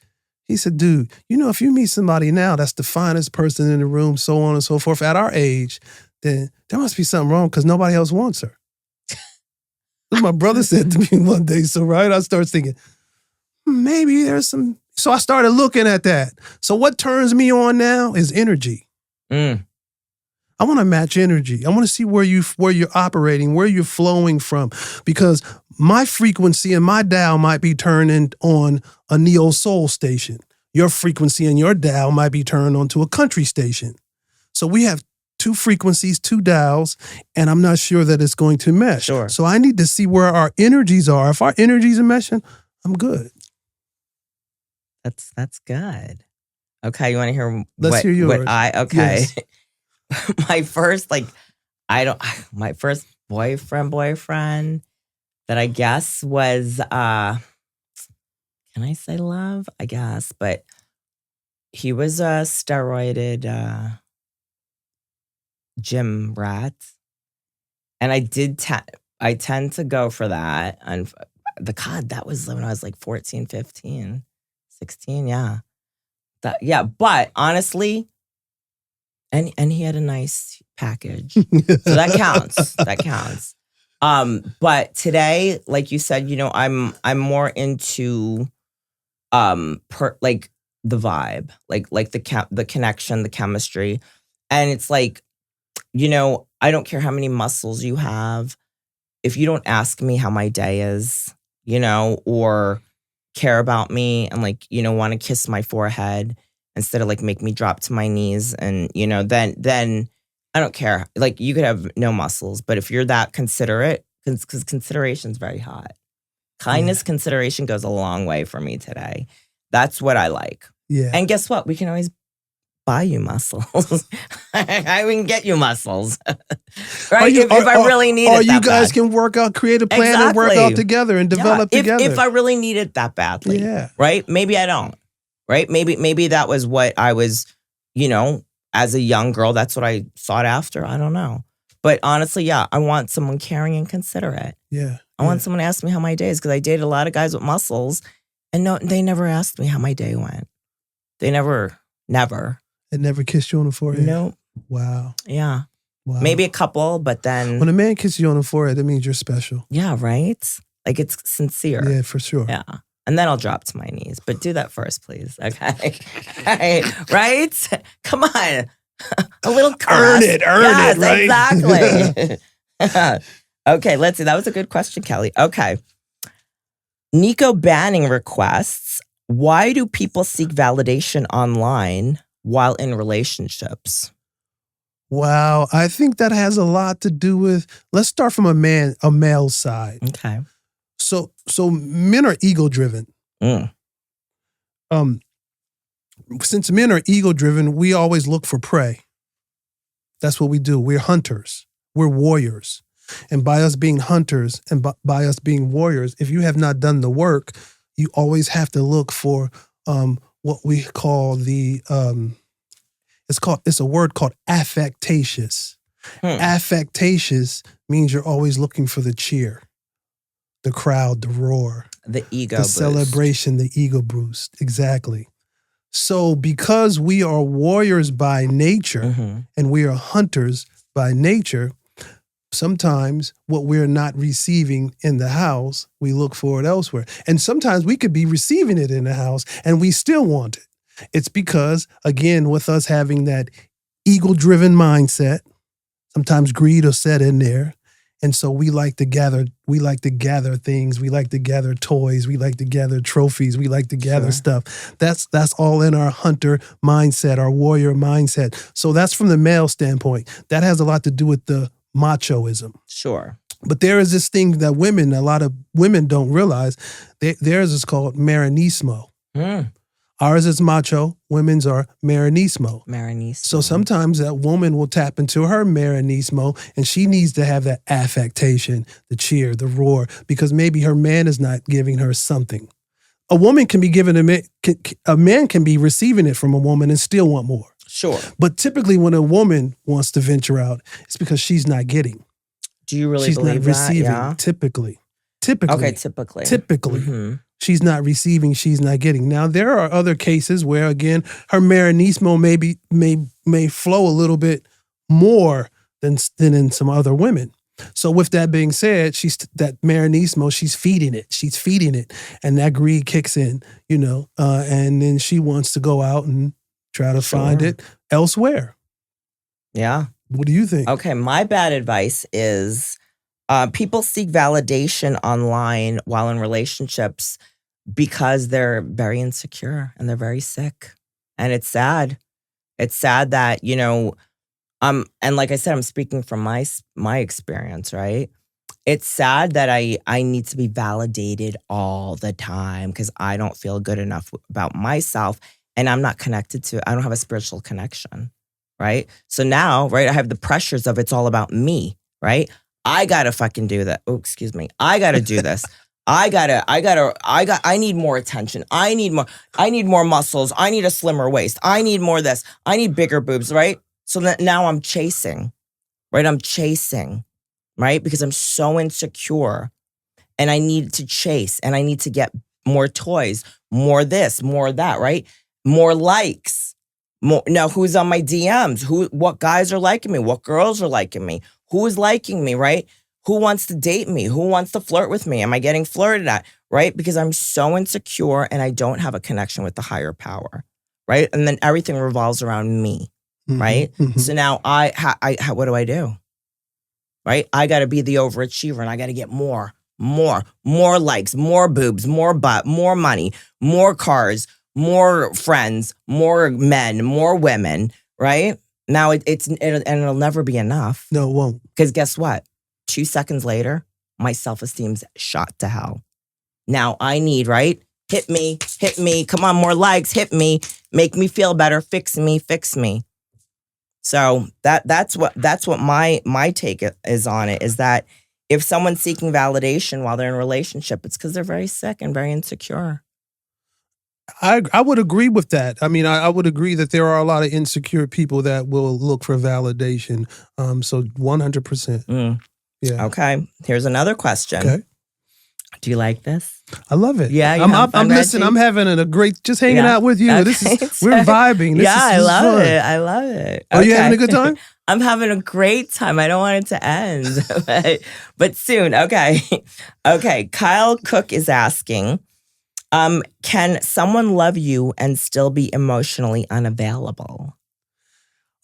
dude, if you meet somebody now that's the finest person in the room, so on and so forth, at our age, then there must be something wrong because nobody else wants her. My brother said to me one day, so right, I started thinking, maybe there's some. So I started looking at that. So what turns me on now is energy. I want to match energy. I want to see where you're operating, where you're flowing from, because my frequency and my dial might be turned on a neo soul station. Your frequency and your dial might be turned onto a country station. So we have two frequencies, two dials, and I'm not sure that it's going to mesh. Sure. So I need to see where our energies are. If our energies are meshing, I'm good. That's good. Okay, you want to hear? Let's hear yours. Okay. Yes. My first boyfriend that I guess was can I say love? I guess, but he was a steroided gym rat. And I tend to go for that. And that was when I was like 14, 15, 16, yeah. But honestly, and he had a nice package. So that counts. That counts. But today, like you said, I'm more into like the vibe, like the connection, the chemistry. And it's like, I don't care how many muscles you have. If you don't ask me how my day is, or care about me and want to kiss my forehead instead of make me drop to my knees and, then I don't care. You could have no muscles, but if you're that considerate, because consideration's very hot. Kindness, consideration goes a long way for me today. That's what I like. Yeah. And guess what? We can always buy you muscles. We can get you muscles. Right? If I really need it or that you guys bad. can work out, create a plan and work out together and develop together. If I really need it that badly. Yeah. Right? Maybe I don't. Right? Maybe that was what I was, as a young girl, that's what I sought after. I don't know. But honestly, I want someone caring and considerate. Yeah. I want someone to ask me how my day is, because I dated a lot of guys with muscles and they never asked me how my day went. They never. It never kissed you on the forehead? Nope. Wow. Yeah. Wow. Maybe a couple, but then... When a man kisses you on the forehead, that means you're special. Yeah, right? It's sincere. Yeah, for sure. Yeah. And then I'll drop to my knees. But do that first, please. Okay? Right? Come on. A little caress. Earn it, right? Exactly. Okay, let's see. That was a good question, Kelly. Okay. Nico Banning requests, why do people seek validation online while in relationships? Wow. I think that has a lot to do with, let's start from a male side. Okay. So men are ego driven. Since men are ego driven, we always look for prey. That's what we do. We're hunters. We're warriors. And by us being hunters and by us being warriors, if you have not done the work, you always have to look for what we call it's a word called affectatious. Affectatious means you're always looking for the cheer, the crowd, the roar, the ego the boost. celebration, the ego boost. Exactly. So because we are warriors by nature and we are hunters by nature, sometimes what we're not receiving in the house, we look for it elsewhere. And sometimes we could be receiving it in the house and we still want it. It's because, again, with us having that ego-driven mindset, sometimes greed will set in there. And so we like to gather things, we like to gather toys, we like to gather trophies, we like to gather stuff. That's all in our hunter mindset, our warrior mindset. So that's from the male standpoint. That has a lot to do with the machoism. Sure. But there is this thing that a lot of women don't realize. Theirs is called marinismo. Ours is macho, women's are marinismo. So sometimes that woman will tap into her marinismo and she needs to have that affectation, the cheer, the roar, because maybe her man is not giving her something. A woman can be given a man can be receiving it from a woman and still want more. Sure. But typically when a woman wants to venture out, it's because she's not getting. Do you really she's believe not receiving, that? Yeah. Typically. Okay, typically. She's not receiving, she's not getting. Now, there are other cases where, again, her marinismo may flow a little bit more than in some other women. So with that being said, that marinismo, she's feeding it. And that greed kicks in, and then she wants to go out and try to find it elsewhere. Yeah. What do you think? Okay, my bad advice is people seek validation online while in relationships because they're very insecure and they're very sick. And it's sad. It's sad that, and like I said, I'm speaking from my experience, right? It's sad that I need to be validated all the time because I don't feel good enough about myself and I'm not connected to, I don't have a spiritual connection, right? So now, right, I have the pressures of it's all about me, right? I gotta fucking do that. Oh, excuse me. I gotta do this. I need more attention. I need more muscles. I need a slimmer waist. I need more this. I need bigger boobs, right? So that now I'm chasing, right? Right? Because I'm so insecure and I need to chase and I need to get more toys, more this, more that, right? More likes. Now, who's on my DMs? What guys are liking me? What girls are liking me? Who is liking me, right? Who wants to date me? Who wants to flirt with me? Am I getting flirted at, right? Because I'm so insecure and I don't have a connection with the higher power, right? And then everything revolves around me, right? So now what do I do? Right? I got to be the overachiever and I got to get more likes, more boobs, more butt, more money, more cars, more friends, more men, more women, right? Now it'll never be enough. No, it won't. Because guess what? 2 seconds later, my self-esteem's shot to hell. Now I need, right? Hit me. Come on, more likes, hit me. Make me feel better. Fix me. So that's what my take is on it, is that if someone's seeking validation while they're in a relationship, it's because they're very sick and very insecure. I would agree with that. I mean, I would agree that there are a lot of insecure people that will look for validation. So 100%. Yeah. Okay. Here's another question. Okay. Do you like this? I love it. Yeah. I'm listening. I'm having a great, just hanging out with you. Okay. We're vibing. I love it. I love it. Are you having a good time? I'm having a great time. I don't want it to end, but soon. Okay. Okay. Kyle Cook is asking, can someone love you and still be emotionally unavailable?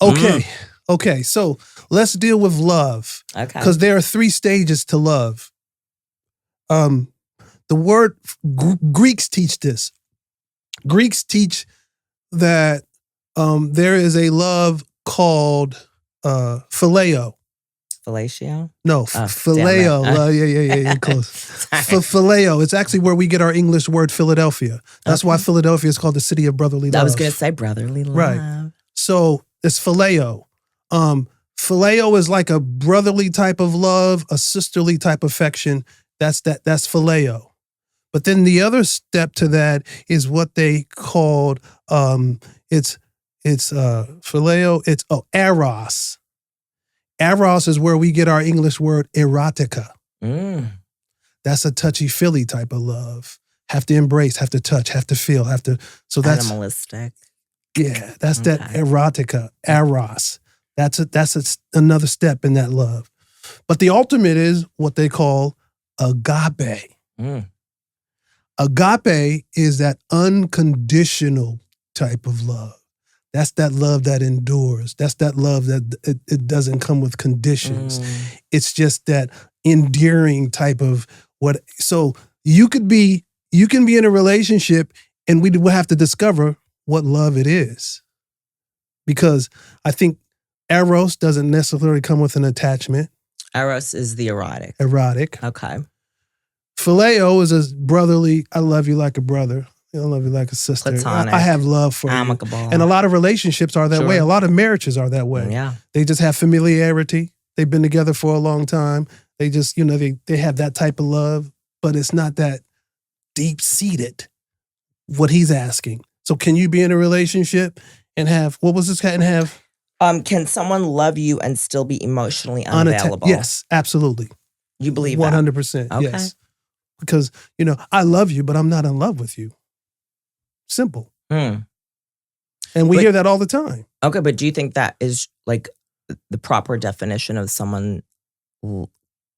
Okay. Okay. So let's deal with love. Okay. Because there are 3 stages to love. The word Greeks teach this. Greeks teach that there is a love called phileo. Fellatio? No, phileo. Yeah, close. Phileo. It's actually where we get our English word Philadelphia. That's why Philadelphia is called the city of brotherly love. I was going to say brotherly love. Right. So it's phileo. Phileo is like a brotherly type of love, a sisterly type affection. That's phileo. But then the other step to that is what they called it's phileo. It's eros. Eros is where we get our English word erotica. Mm. That's a touchy-feely type of love. Have to embrace, have to touch, have to feel, have to. So that's animalistic. Yeah, that's that erotica, eros. That's another step in that love. But the ultimate is what they call agape. Mm. Agape is that unconditional type of love. That's that love that endures. That's that love that it doesn't come with conditions. It's just that endearing type of what. So you can be in a relationship and we will have to discover what love it is. Because I think eros doesn't necessarily come with an attachment. Eros is the erotic. Erotic. Okay. Phileo is a brotherly, I love you like a brother. I love you like a sister. Platonic. I have love for amicable. you. And a lot of relationships are that way. A lot of marriages are that way. Yeah. They just have familiarity. They've been together for a long time. They just, they have that type of love, but it's not that deep-seated, what he's asking. So can you be in a relationship and have, what was this cat and have? Can someone love you and still be emotionally unavailable? Yes, absolutely. You believe 100%, okay. Yes. Because, I love you, but I'm not in love with you. Simple. And we hear that all the time. Okay, but do you think that is like the proper definition of someone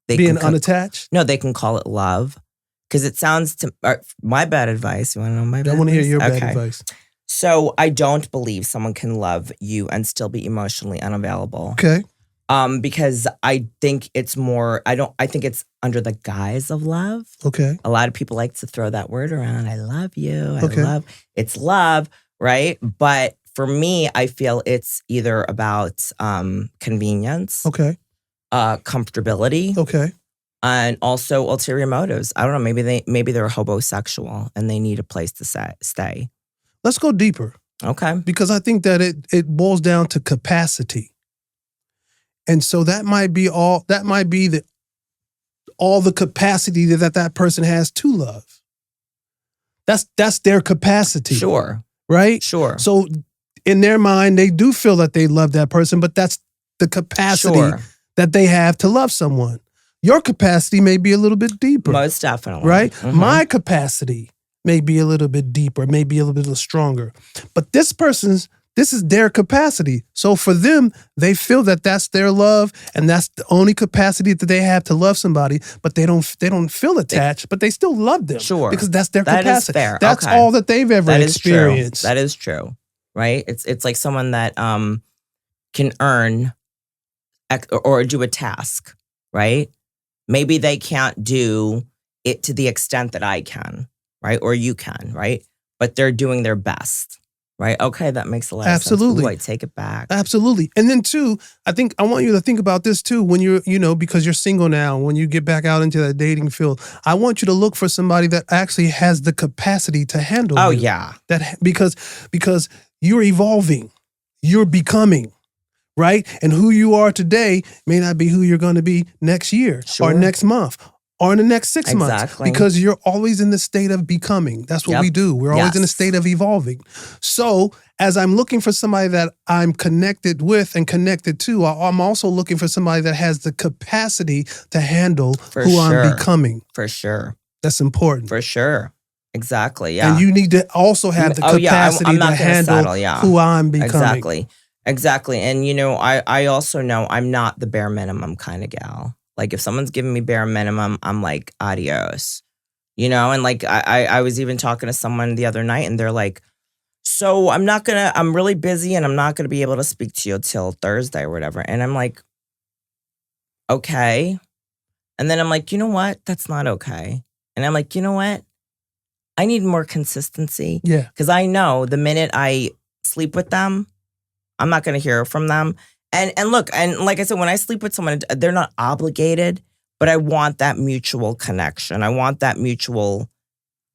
being unattached? No, they can call it love. Because it sounds to my bad advice. You want to know my bad advice? I want to hear your bad advice. So I don't believe someone can love you and still be emotionally unavailable. Okay. Because I think it's more, I think it's under the guise of love. Okay. A lot of people like to throw that word around. I love you. It's love, right? But for me, I feel it's either about convenience. Okay. Comfortability. Okay. And also ulterior motives. I don't know, maybe they're homosexual and they need a place to stay. Let's go deeper. Okay. Because I think that it boils down to capacity. And so that might be all the capacity that person has to love. That's their capacity. Sure. Right? Sure. So in their mind, they do feel that they love that person, but that's the capacity that they have to love someone. Your capacity may be a little bit deeper. Most definitely. Right? Mm-hmm. My capacity may be a little bit deeper, maybe a little bit stronger. But this is their capacity. So for them, they feel that that's their love and that's the only capacity that they have to love somebody, but they don't feel attached, but they still love them. Sure. Because that's their capacity. That is fair. That's all that they've ever experienced. That is true. Right? It's like someone that can earn or do a task, right? Maybe they can't do it to the extent that I can, right? Or you can, right? But they're doing their best, right? Okay, that makes a lot of sense. Ooh, I take it back. Absolutely. And then too, I want you to think about this too when you're, because you're single now, when you get back out into that dating field, I want you to look for somebody that actually has the capacity to handle you. Yeah. Because you're evolving, you're becoming. Right? And who you are today may not be who you're going to be next year or next month or in the next 6 months. Because you're always in the state of becoming. That's what we do. We're always in a state of evolving. So as I'm looking for somebody that I'm connected with and connected to, I'm also looking for somebody that has the capacity to handle I'm becoming. For sure. That's important. For sure. Exactly. Yeah. And you need to also have the capacity to handle who I'm becoming. Exactly. And, I also know I'm not the bare minimum kind of gal. Like, if someone's giving me bare minimum, I'm like, adios. And like, I was even talking to someone the other night and they're like, so I'm really busy and I'm not going to be able to speak to you till Thursday or whatever. And I'm like, okay. And then I'm like, you know what? That's not okay. And I'm like, you know what? I need more consistency. Yeah. Because I know the minute I sleep with them, I'm not going to hear from them. And look, and like I said, when I sleep with someone, they're not obligated, but I want that mutual connection. I want that mutual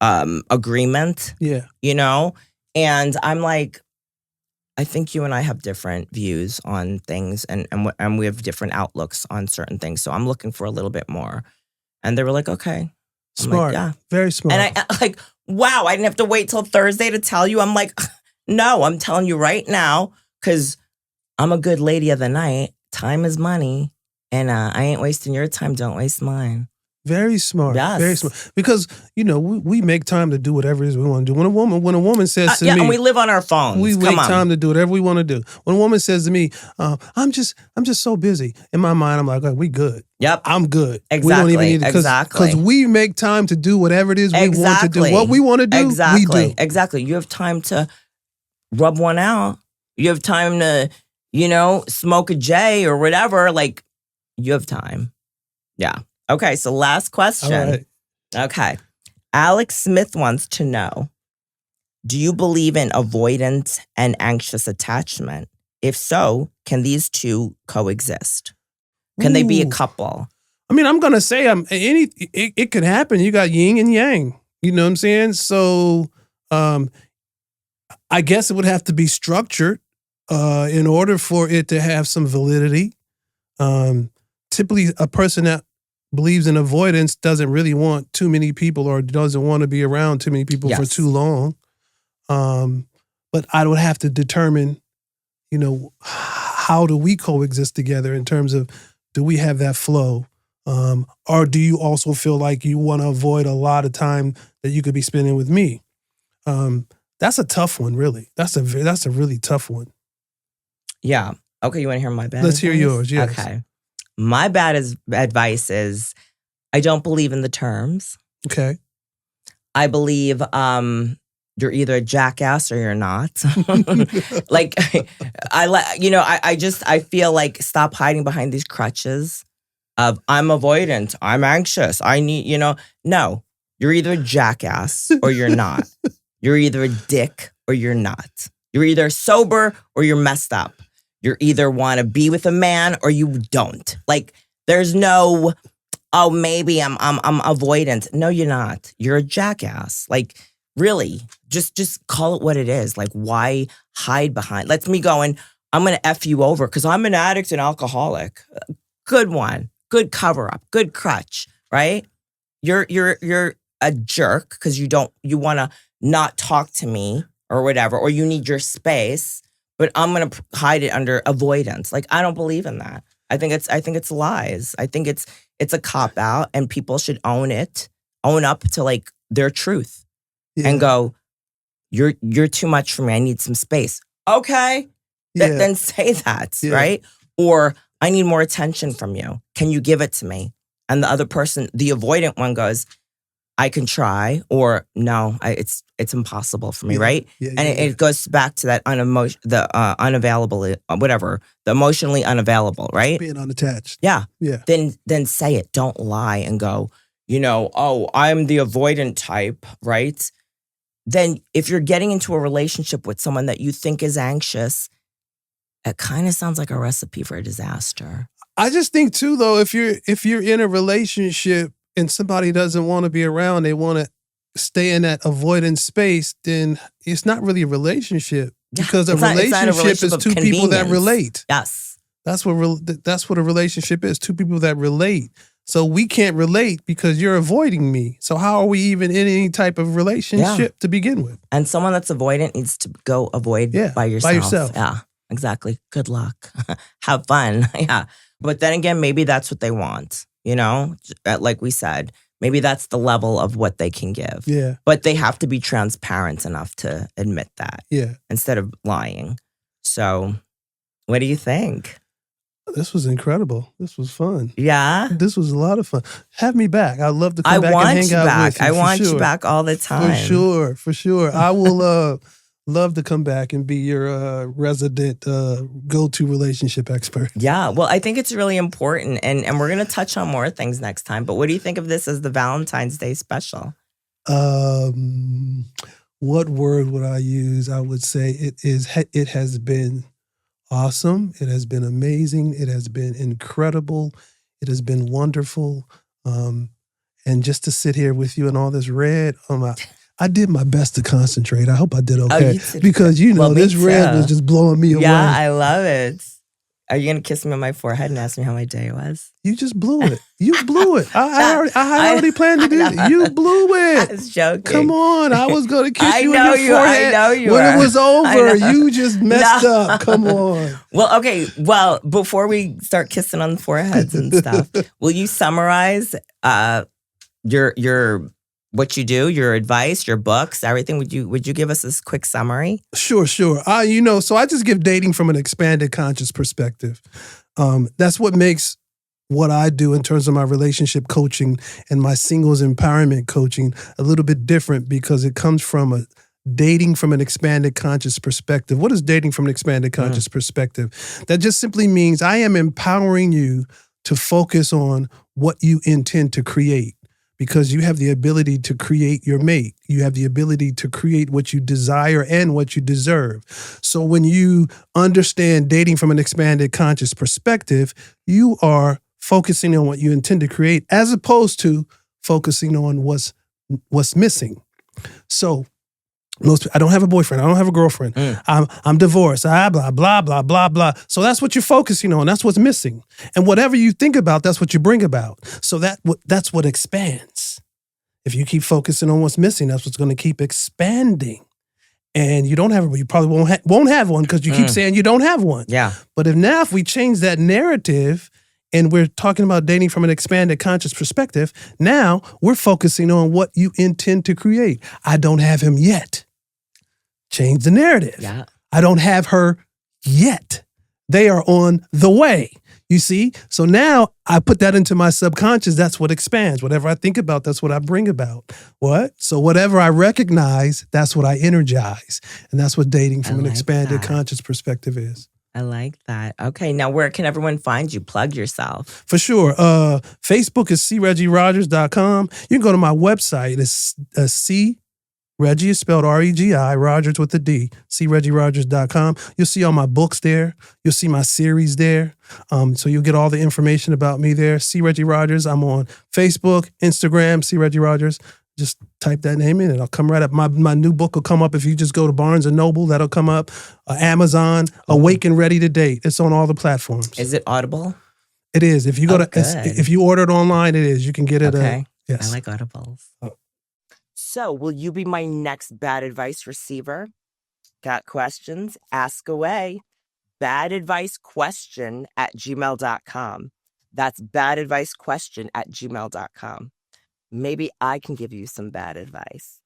agreement. Yeah. And I'm like, I think you and I have different views on things and we have different outlooks on certain things. So I'm looking for a little bit more. And they were like, okay. Smart. Like, yeah. Very smart. And I like, wow, I didn't have to wait till Thursday to tell you. I'm like, no, I'm telling you right now. Because I'm a good lady of the night. time is money, and I ain't wasting your time. Don't waste mine. Very smart. Yes. Very smart. Because, we make time to do whatever it is we want to do. When a woman says to me... and we live on our phones. We make time to do whatever we want to do. When a woman says to me, I'm just so busy. In my mind, I'm like, we good. Yep. I'm good. Exactly. We don't even need it. Because we make time to do whatever it is we want to do. What we want to do, we do. Exactly. You have time to rub one out. You have time to, smoke a J or whatever. Like, you have time. Yeah. Okay, so last question. All right. Okay. Alex Smith wants to know, do you believe in avoidant and anxious attachment? If so, can these two coexist? Can they be a couple? I mean, I'm going to say it could happen. You got yin and yang. You know what I'm saying? So I guess it would have to be structured in order for it to have some validity. Typically, a person that believes in avoidance doesn't really want too many people or doesn't want to be around too many people for too long. But I would have to determine, how do we coexist together in terms of, do we have that flow? Or do you also feel like you want to avoid a lot of time that you could be spending with me? That's a tough one, really. That's a really tough one. Yeah. Okay, you want to hear my bad Let's hear yours, yes. Okay. My bad advice is, I don't believe in the terms. Okay. I believe you're either a jackass or you're not. Like, I feel like, stop hiding behind these crutches of, I'm avoidant, I'm anxious, I need, no, you're either a jackass or you're not. You're either a dick or you're not. You're either sober or you're messed up. You either want to be with a man or you don't. Like, there's no, maybe I'm avoidant. No, you're not. You're a jackass. Like, really, just call it what it is. Like, why hide behind? Let's me go and I'm going to F you over because I'm an addict and alcoholic. Good one. Good cover up. Good crutch, right? You're a jerk because you want to not talk to me or whatever, or you need your space. But I'm going to hide it under avoidance. Like, I don't believe in that. I think it's lies. I think it's a cop out, and people should own up to like their truth, and go, you're too much for me. I need some space. Okay, then say that, right? Or I need more attention from you. Can you give it to me? And the other person, the avoidant one, goes, I can try, or no, it's impossible for me, right? It goes back to that unavailable, whatever, the emotionally unavailable, right? Being unattached. Yeah. Yeah. Then say it. Don't lie and go, I'm the avoidant type, right? Then if you're getting into a relationship with someone that you think is anxious, it kind of sounds like a recipe for a disaster. I just think too, though, if you're in a relationship and somebody doesn't want to be around, they want to stay in that avoidance space, then it's not really a relationship. Because a relationship is two people that relate. Yes. That's what a relationship is, two people that relate. So we can't relate because you're avoiding me. So how are we even in any type of relationship to begin with? And someone that's avoidant needs to go avoid by yourself. Yeah, exactly. Good luck. Have fun. Yeah. But then again, maybe that's what they want. Like we said, maybe that's the level of what they can give. Yeah. But they have to be transparent enough to admit that. Yeah. Instead of lying. So, what do you think? This was incredible. This was fun. Yeah? This was a lot of fun. Have me back. I'd love to come back and hang out with you. I want you back all the time. For sure. I will love to come back and be your resident go-to relationship expert. Yeah, well, I think it's really important, and we're going to touch on more things next time, but what do you think of this as the Valentine's Day special? What word would I use? I would say it has been awesome. It has been amazing. It has been incredible. It has been wonderful. And just to sit here with you in all this red, I did my best to concentrate. I hope I did okay. Because, this red was just blowing me away. Yeah, I love it. Are you going to kiss me on my forehead and ask me how my day was? You just blew it. You blew it. I already planned to do it. You blew it. I was joking. Come on. I was going to kiss you on your I forehead know you when it was over. You just messed up. Come on. Well, okay. Well, before we start kissing on the foreheads and stuff, will you summarize your what you do, your advice, your books, everything? Would you give us this quick summary? Sure. So I just give dating from an expanded conscious perspective. That's what makes what I do in terms of my relationship coaching and my singles empowerment coaching a little bit different, because it comes from a dating from an expanded conscious perspective. What is dating from an expanded conscious perspective? That just simply means I am empowering you to focus on what you intend to create. Because you have the ability to create your mate. You have the ability to create what you desire and what you deserve. So when you understand dating from an expanded conscious perspective, you are focusing on what you intend to create as opposed to focusing on what's missing. So I don't have a boyfriend. I don't have a girlfriend. I'm divorced. Blah, blah, blah, blah, blah. So that's what you're focusing on. That's what's missing. And whatever you think about, that's what you bring about. So that's what expands. If you keep focusing on what's missing, that's what's going to keep expanding. And you probably won't have one because you keep saying you don't have one. Yeah. But if we change that narrative and we're talking about dating from an expanded conscious perspective, now we're focusing on what you intend to create. I don't have him yet. Change the narrative. Yeah. I don't have her yet. They are on the way. You see? So now I put that into my subconscious. That's what expands. Whatever I think about, that's what I bring about. What? So whatever I recognize, that's what I energize. And that's what dating from an expanded conscious perspective is. I like that. Okay, now where can everyone find you? Plug yourself. For sure. Facebook is creggierogers.com. You can go to my website. It's Reggie is spelled Regi, Rogers with a D, creggierogers.com. You'll see all my books there. You'll see my series there. So you'll get all the information about me there. C. Reggie Rogers. I'm on Facebook, Instagram, C. Reggie Rogers. Just type that name in and it'll come right up. My new book will come up if you just go to Barnes & Noble. That'll come up. Amazon, Awake and Ready to Date. It's on all the platforms. Is it Audible? It is. If you if you order it online, it is. You can get it. Okay. Yes. I like Audibles. So, will you be my next bad advice receiver? Got questions? Ask away. badadvicequestion@gmail.com. That's badadvicequestion@gmail.com. Maybe I can give you some bad advice.